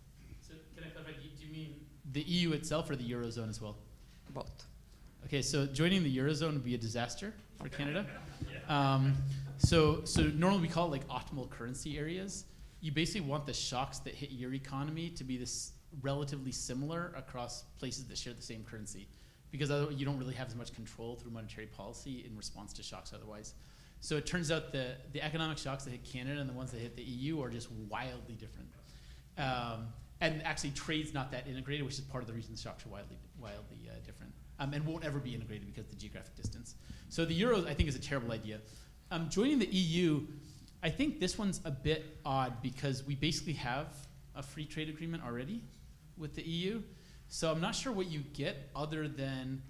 So can I clarify, do you mean the EU itself or the Eurozone as well? Both. Okay, so joining the Eurozone would be a disaster for Canada. So normally we call it like optimal currency areas. You basically want the shocks that hit your economy to be this relatively similar across places that share the same currency, because otherwise you don't really have as much control through monetary policy in response to shocks otherwise. So it turns out the economic shocks that hit Canada and the ones that hit the EU are just wildly different. And actually trade's not that integrated, which is part of the reason the shocks are wildly different. And won't ever be integrated because of the geographic distance. So the Euro, I think, is a terrible idea. Joining the EU, I think this one's a bit odd because we basically have a free trade agreement already with the EU. So I'm not sure what you get other than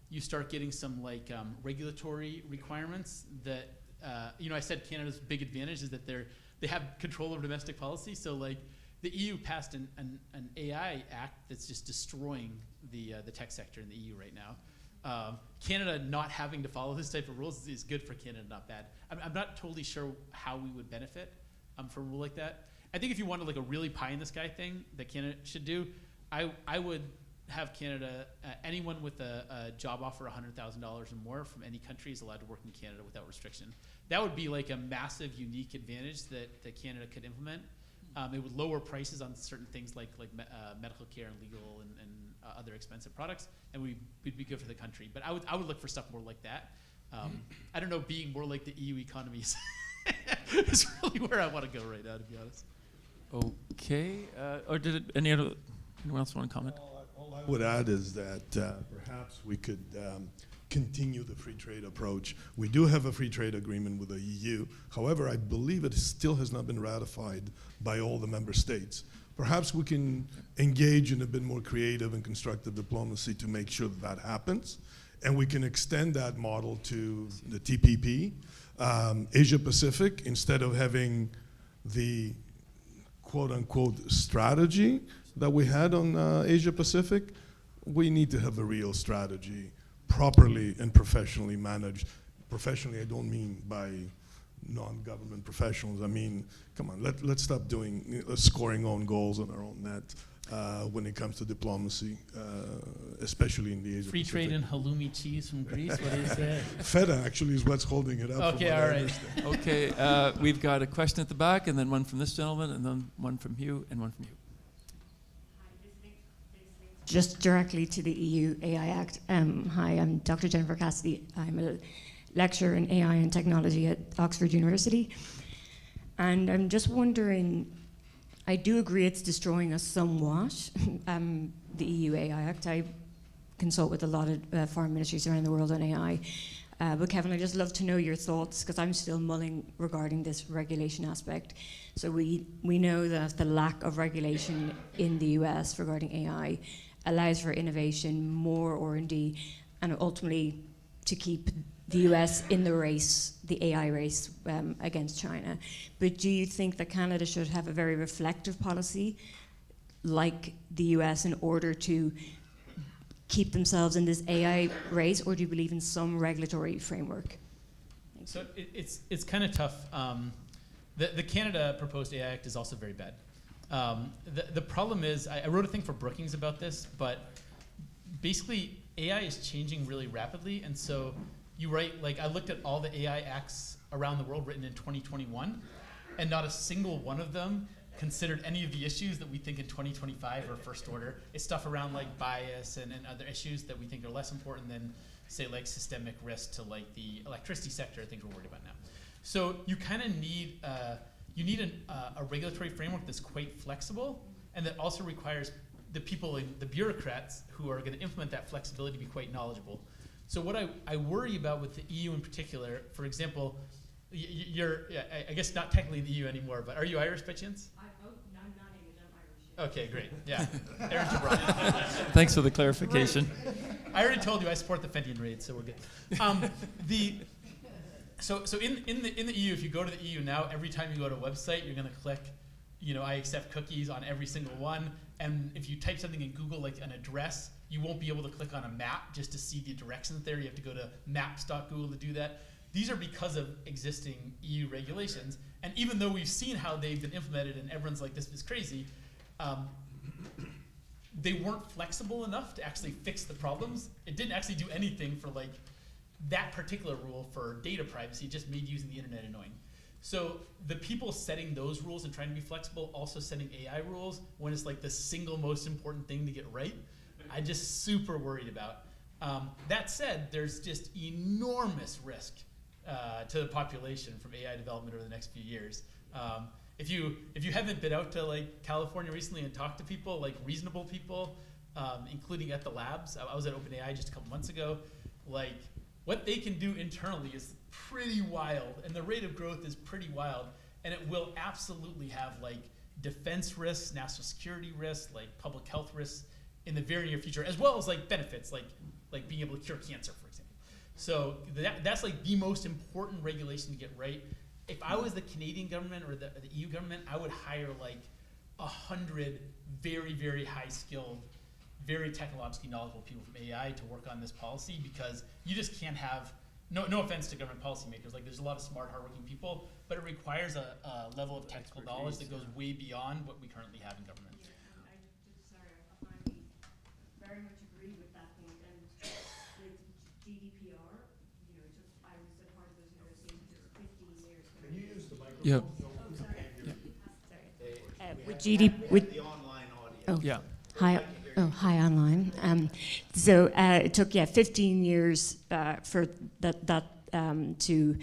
you start getting some like regulatory requirements that, I said Canada's big advantage is that they have control over domestic policy. So like the EU passed an AI act that's just destroying the tech sector in the EU right now. Canada not having to follow this type of rules is good for Canada, not bad. I'm not totally sure how we would benefit from a rule like that. I think if you wanted like a really pie in the sky thing that Canada should do, I would have Canada, anyone with a job offer $100,000 or more from any country is allowed to work in Canada without restriction. That would be like a massive, unique advantage that Canada could implement. It would lower prices on certain things like medical care and legal and other expensive products, and would be good for the country. But I would look for stuff more like that. I don't know, being more like the EU economies is really where I want to go right now, to be honest. Okay. Or anyone else want to comment? All I would add is that perhaps we could continue the free trade approach. We do have a free trade agreement with the EU. However, I believe it still has not been ratified by all the member states. Perhaps we can engage in a bit more creative and constructive diplomacy to make sure that happens. And we can extend that model to the TPP. Asia Pacific, instead of having the quote unquote strategy that we had on Asia Pacific, we need to have a real strategy, properly and professionally managed. Professionally, I don't mean by non-government professionals. I mean, come on, let's stop doing scoring own goals on our own net when it comes to diplomacy, especially in the Asia Free Pacific. trade and halloumi cheese from Greece, what do you say? Feta actually is what's holding it up. Okay, all right. Okay, we've got a question at the back, and then one from this gentleman, and then one from Hugh, and one from you. Just directly to the EU AI Act. Hi, I'm Dr. Jennifer Cassidy. I'm a lecturer in AI and technology at Oxford University. And I'm just wondering, I do agree it's destroying us somewhat, the EU AI Act. I consult with a lot of foreign ministries around the world on AI. But Kevin, I'd just love to know your thoughts, because I'm still mulling regarding this regulation aspect. So we know that the lack of regulation in the US regarding AI allows for innovation, more R&D, and ultimately to keep the US in the race, the AI race against China. But do you think that Canada should have a very reflective policy like the US in order to keep themselves in this AI race, or do you believe in some regulatory framework? So it's kind of tough. The Canada proposed AI Act is also very bad. The problem is, I wrote a thing for Brookings about this, but basically AI is changing really rapidly, and so you write, like I looked at all the AI acts around the world written in 2021, and not a single one of them considered any of the issues that we think in 2025 are first order. It's stuff around like bias and other issues that we think are less important than, say, like systemic risk to like the electricity sector, things we're worried about now. So you kind of need a regulatory framework that's quite flexible, and that also requires the people, the bureaucrats who are going to implement that flexibility to be quite knowledgeable. So what I worry about with the EU in particular, for example, you're, I guess not technically in the EU anymore, but are you Irish by chance? I'm not English, I'm Irish. Okay, great. Yeah. Aaron Gibraltar. Thanks for the clarification. I already told you I support the Fenian raid, so we're good. So in the EU, if you go to the EU now, every time you go to a website, you're going to click, I accept cookies on every single one. And if you type something in Google, like an address, you won't be able to click on a map just to see the directions there. You have to go to maps.google to do that. these are because of existing EU regulations. And even though we've seen how they've been implemented and everyone's like, this is crazy, they weren't flexible enough to actually fix the problems. It didn't actually do anything for like that particular rule for data privacy, it just made using the internet annoying. So the people setting those rules and trying to be flexible, also setting AI rules when it's like the single most important thing to get right, I'm just super worried about. That said, there's just enormous risk to the population from AI development over the next few years. If you haven't been out to like California recently and talked to people, like reasonable people, including at the labs, I was at OpenAI just a couple months ago, like what they can do internally is pretty wild, and the rate of growth is pretty wild, and it will absolutely have like defense risks, national security risks, like public health risks in the very near future, as well as like benefits, like being able to cure cancer, for example. So that's like the most important regulation to get right. If I was the Canadian government or the EU government, I would hire like 100 very, very high-skilled, very technologically knowledgeable people from AI to work on this policy, because you just can't have, no offense to government policymakers, like there's a lot of smart, hardworking people, but it requires a level of technical knowledge that goes way beyond what we currently have in government. I just, sorry, I finally very much agree with that point. And with GDPR, you know, just I was a part of those negotiations just 15 years ago. Can you use the microphone? Yeah. Oh, sorry. Yeah. Sorry. With GDP, with the online audience. Yeah. hi. Oh, hi online. So it took 15 years for that to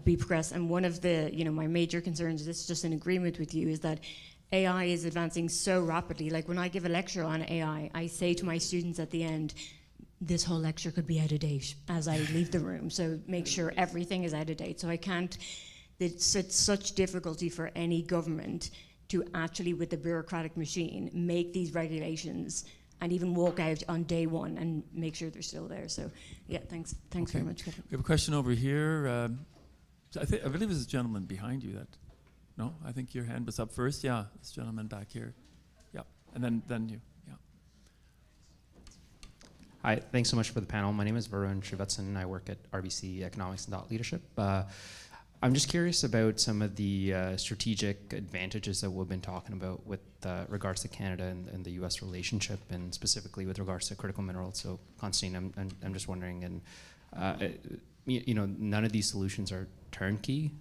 be progressed. And one of the my major concerns, this is just in agreement with you, is that AI is advancing so rapidly. Like when I give a lecture on AI, I say to my students at the end, this whole lecture could be out of date as I leave the room. So make sure everything is out of date. So I can't. It's such difficulty for any government to actually, with the bureaucratic machine, make these regulations and even walk out on day one and make sure they're still there. So, yeah, thanks Okay. very much, Kevin. We have a question over here. I believe there's a gentleman behind you. No, I think your hand was up first. Yeah, this gentleman back here. Yeah, and then you. Yeah. Hi, thanks so much for the panel. My name is Varun Srivatsan. I work at RBC Economics and Thought Leadership. I'm just curious about some of the strategic advantages that we've been talking about with regards to Canada and the U.S. relationship, and specifically with regards to critical minerals. So, Constantine, I'm just wondering, and none of these solutions are turnkey.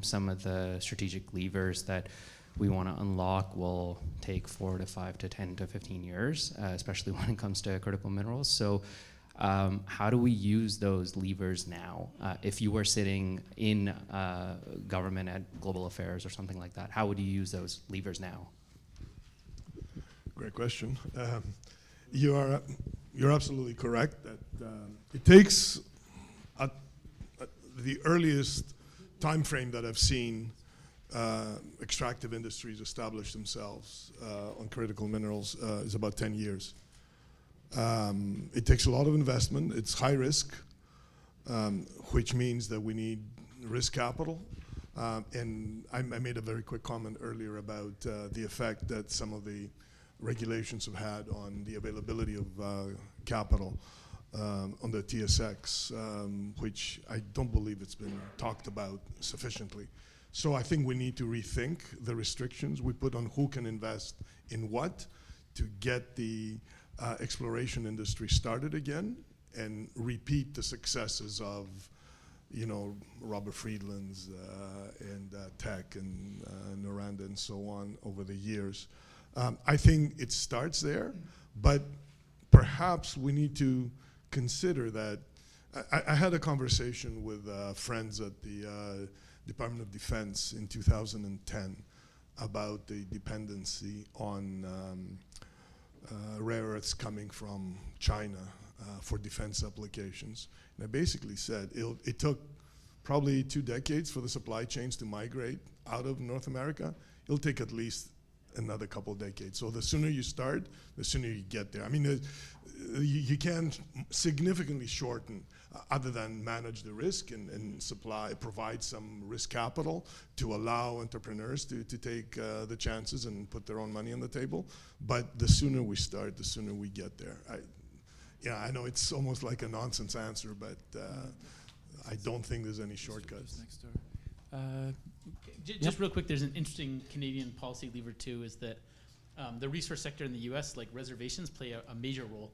Some of the strategic levers that we want to unlock will take 4 to 5 to 10 to 15 years, especially when it comes to critical minerals. So, how do we use those levers now? If you were sitting in government at global affairs or something like that, how would you use those levers now? Great question. You're absolutely correct that it takes the earliest time frame that I've seen extractive industries establish themselves on critical minerals is about 10 years. It takes a lot of investment. It's high risk, which means that we need risk capital. And I made a very quick comment earlier about the effect that some of the regulations have had on the availability of capital on the TSX, which I don't believe it's been talked about sufficiently. So I think we need to rethink the restrictions we put on who can invest in what to get the exploration industry started again and repeat the successes of, Robert Friedland's and Teck and Noranda and so on over the years. I think it starts there, but perhaps we need to consider that. I had a conversation with friends at the Department of Defense in 2010 about the dependency on rare earths coming from China for defense applications. And I basically said it took probably 2 decades for the supply chains to migrate out of North America. It'll take at least another couple of decades. So the sooner you start, the sooner you get there. I mean, you can significantly shorten other than manage the risk and provide some risk capital to allow entrepreneurs to take the chances and put their own money on the table. But the sooner we start, the sooner we get there. I know it's almost like a nonsense answer, but I don't think there's any shortcuts. Next door. Just real quick, there's an interesting Canadian policy lever too, is that the resource sector in the US, like reservations, play a major role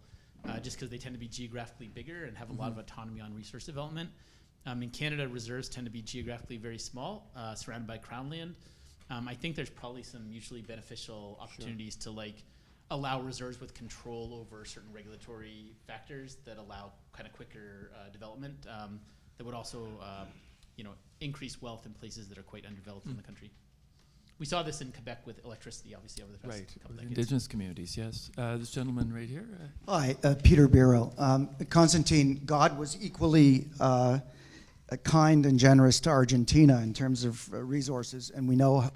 just because they tend to be geographically bigger and have a lot of autonomy on resource development. In Canada, reserves tend to be geographically very small, surrounded by crown land. I think there's probably some mutually beneficial opportunities to like allow reserves with control over certain regulatory factors that allow kind of quicker development that would also increase wealth in places that are quite undeveloped in the country. We saw this in Quebec with electricity, obviously, over the past couple With decades. Indigenous communities, yes. This gentleman right here. Hi, Peter Biro. Constantine, God was equally kind and generous to Argentina in terms of resources, and we know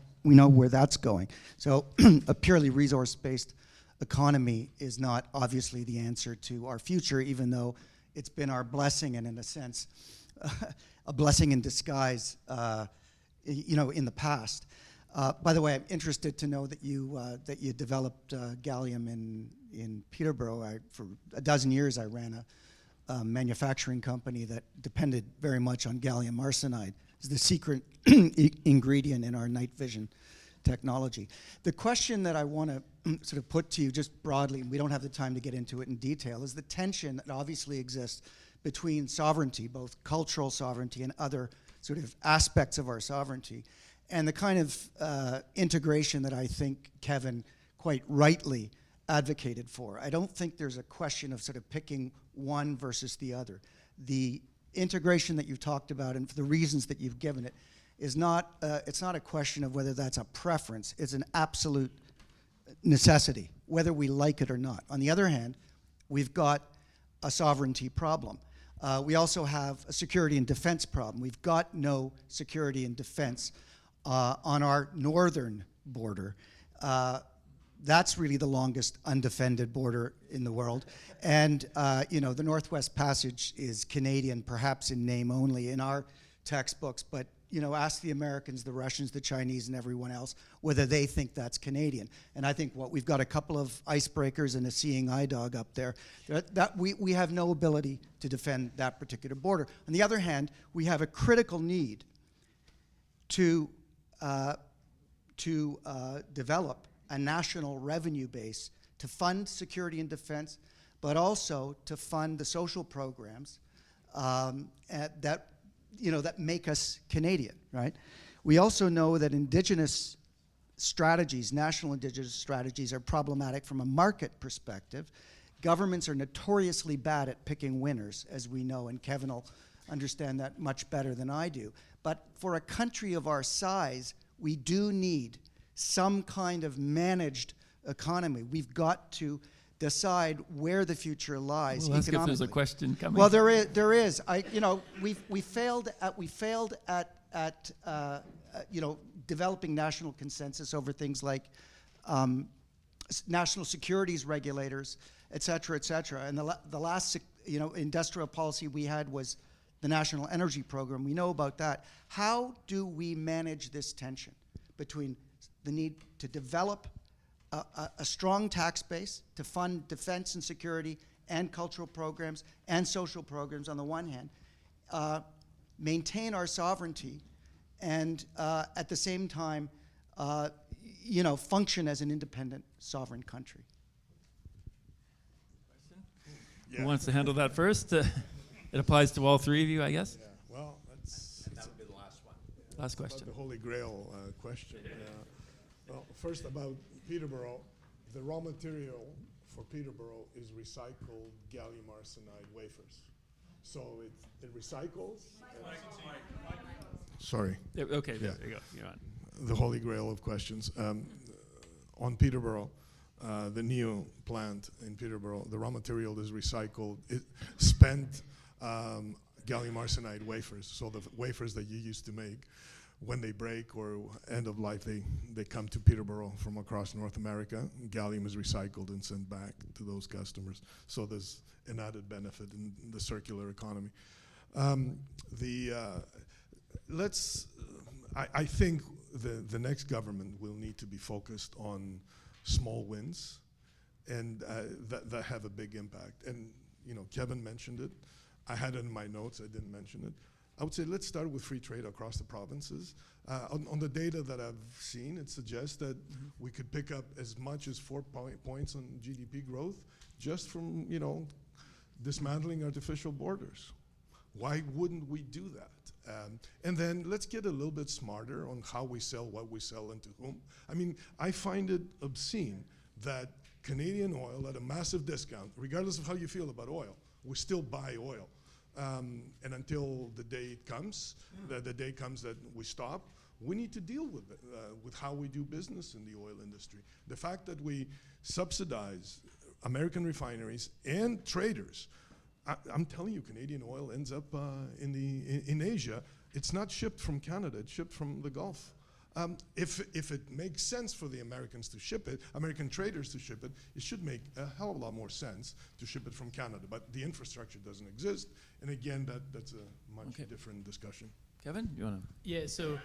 where that's going. So a purely resource-based economy is not obviously the answer to our future, even though it's been our blessing and, in a sense, a blessing in disguise, in the past. By the way, I'm interested to know that you developed gallium in Peterborough. For a dozen years, I ran a manufacturing company that depended very much on gallium arsenide. It's the secret ingredient in our night vision technology. The question that I want to sort of put to you just broadly, and we don't have the time to get into it in detail, is the tension that obviously exists between sovereignty, both cultural sovereignty and other sort of aspects of our sovereignty, and the kind of integration that I think Kevin quite rightly advocated for. I don't think there's a question of sort of picking one versus the other. The integration that you've talked about and for the reasons that you've given it is not, it's not a question of whether that's a preference. It's an absolute necessity, whether we like it or not. On the other hand, we've got a sovereignty problem. We also have a security and defense problem. We've got no security and defense on our northern border. That's really the longest undefended border in the world. And the Northwest Passage is Canadian, perhaps in name only in our textbooks, but ask the Americans, the Russians, the Chinese, and everyone else whether they think that's Canadian. And I think we've got a couple of icebreakers and a seeing eye dog up there. That we have no ability to defend that particular border. On the other hand, we have a critical need to develop a national revenue base to fund security and defense, but also to fund the social programs that make us Canadian, right? We also know that indigenous strategies, national indigenous strategies, are problematic from a market perspective. Governments are notoriously bad at picking winners, as we know, and Kevin will understand that much better than I do. But for a country of our size, we do need some kind of managed economy. We've got to decide where the future lies Well, ask if economically. there's a question coming. Well, there is. We failed at developing national consensus over things like national securities regulators, et cetera, et cetera. And the last industrial policy we had was the National Energy Program. We know about that. How do we manage this tension between the need to develop a strong tax base to fund defense and security and cultural programs and social programs on the one hand, maintain our sovereignty, and at the same time, function as an independent sovereign country? Who wants to handle that first? It applies to all three of you, I guess. Yeah, well, that's That would be the last one. Last about question. the Holy Grail question. Well, first about Peterborough, the raw material for Peterborough is recycled gallium arsenide wafers. So it recycles. Sorry. Okay, Yeah. there you go. You're on. The Holy Grail of questions. On Peterborough, the NEO plant in Peterborough, the raw material is recycled, spent gallium arsenide wafers. So the wafers that you used to make, when they break or end of life, they come to Peterborough from across North America. Gallium is recycled and sent back to those customers. So there's an added benefit in the circular economy. I think the next government will need to be focused on small wins and that have a big impact. And Kevin mentioned it. I had it in my notes. I didn't mention it. I would say let's start with free trade across the provinces. On the data that I've seen, it suggests that we could pick up as much as 4 points on GDP growth just from, dismantling artificial borders. Why wouldn't we do that? And then let's get a little bit smarter on how we sell, what we sell, and to whom. I mean, I find it obscene that Canadian oil at a massive discount, regardless of how you feel about oil, we still buy oil. And until the day comes, the day comes that we stop, we need to deal with how we do business in the oil industry. The fact that we subsidize American refineries and traders, I'm telling you, Canadian oil ends up in Asia. It's not shipped from Canada, it's shipped from the Gulf. If it makes sense for the Americans to ship it, American traders to ship it, it should make a hell of a lot more sense to ship it from Canada. But the infrastructure doesn't exist. And again, that's a much different discussion. Kevin, you want to? Yeah, so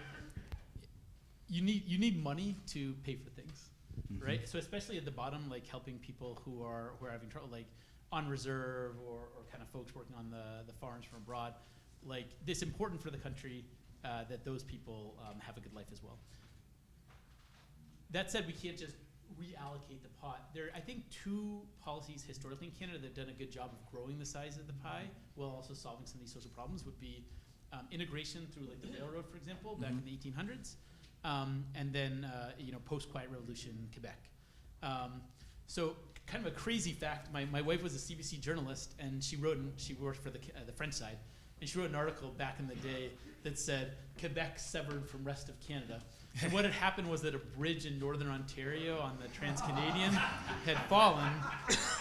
you need money to pay for things, right? So especially at the bottom, like helping people who are having trouble, like on reserve or kind of folks working on the foreigners from abroad, like it's important for the country that those people have a good life as well. That said, we can't just reallocate the pot. There are, I think, 2 policies historically in Canada that have done a good job of growing the size of the pie while also solving some of these social problems would be integration through like the railroad, for example, back in the 1800s, and then post-Quiet Revolution Quebec. So kind of a crazy fact, my wife was a CBC journalist, and she worked for the French side, and she wrote an article back in the day that said, Quebec severed from rest of Canada. And what had happened was that a bridge in northern Ontario on the Trans-Canadian had fallen,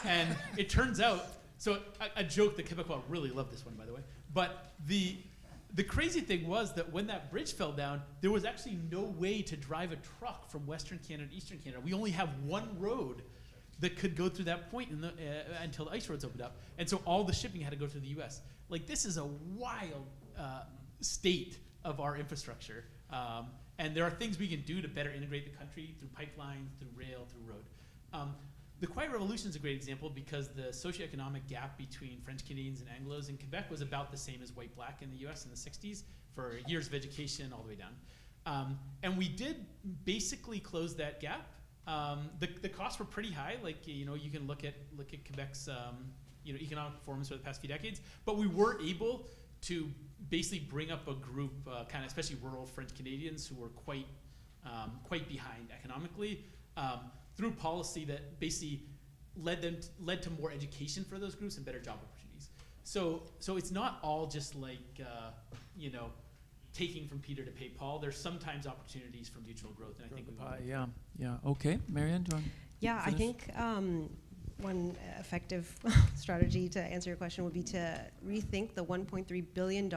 and it turns out, so a joke, the Quebecois really loved this one, by the way, but the crazy thing was that when that bridge fell down, there was actually no way to drive a truck from Western Canada to Eastern Canada. We only have one road that could go through that point until the ice roads opened up. And so all the shipping had to go through the US. Like, this is a wild state of our infrastructure. And there are things we can do to better integrate the country through pipelines, through rail, through road. The Quiet Revolution is a great example because the socioeconomic gap between French Canadians and Anglos in Quebec was about the same as white-black in the US in the 60s for years of education all the way down. And we did basically close that gap. The costs were pretty high. Like, you can look at Quebec's economic performance over the past few decades, but we were able to basically bring up a group, kind of especially rural French Canadians who were quite behind economically, through policy that basically led to more education for those groups and better job opportunities. So it's not all just like taking from Peter to pay Paul. There's sometimes opportunities for mutual growth, and I think we want to. Yeah. Okay, Marianne, do you want? Yeah, I think one effective strategy to answer your question would be to rethink the $1.3 billion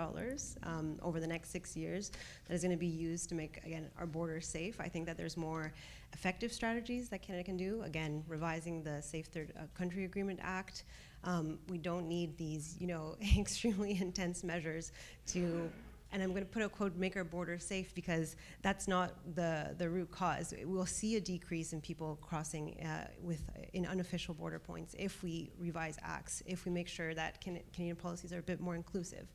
over the next 6 years that is going to be used to make, again, our borders safe. I think that there's more effective strategies that Canada can do. Again, revising the Safe Third Country Agreement Act. We don't need these, extremely intense measures to. And I'm going to put a quote, make our borders safe, because that's not the root cause. We'll see a decrease in people crossing in unofficial border points if we revise acts, if we make sure that Canadian policies are a bit more inclusive.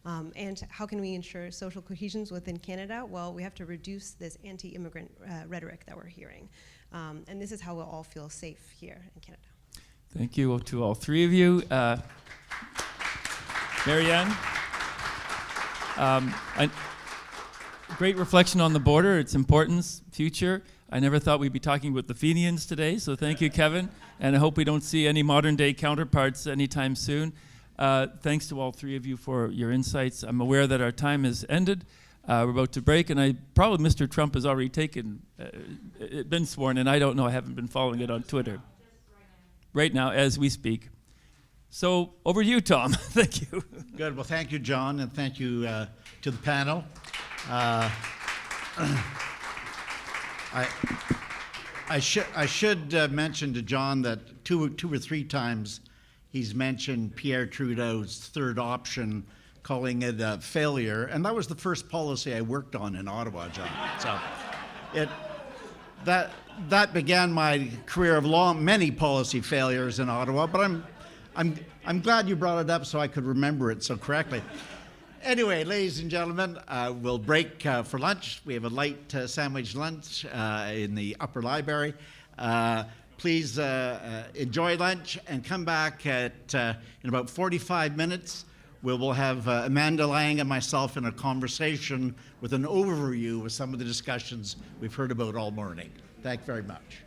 And how can we ensure social cohesion within Canada? Well, we have to reduce this anti-immigrant rhetoric that we're hearing. And this is how we'll all feel safe here in Canada. Thank you to all 3 of you. Marianne? Great reflection on the border, its importance, future. I never thought we'd be talking about the Fenians today, so thank you, Kevin. And I hope we don't see any modern-day counterparts anytime soon. Thanks to all 3 of you for your insights. I'm aware that our time has ended. We're about to break, and Mr. Trump has already been sworn, and I don't know. I haven't been following it on Twitter. Right now, as we speak. So over to you, Tom. Thank you. Good. Well, thank you, John, and thank you to the panel. I should mention to John that two or three times he's mentioned Pierre Trudeau's third option, calling it a failure, and that was the first policy I worked on in Ottawa, John. So that began my career of many policy failures in Ottawa, but I'm glad you brought it up so I could remember it so correctly. Anyway, ladies and gentlemen, we'll break for lunch. We have a light sandwich lunch in the upper library. Please enjoy lunch and come back in about 45 minutes. We will have Amanda Lang and myself in a conversation with an overview of some of the discussions we've heard about all morning. Thank you very much.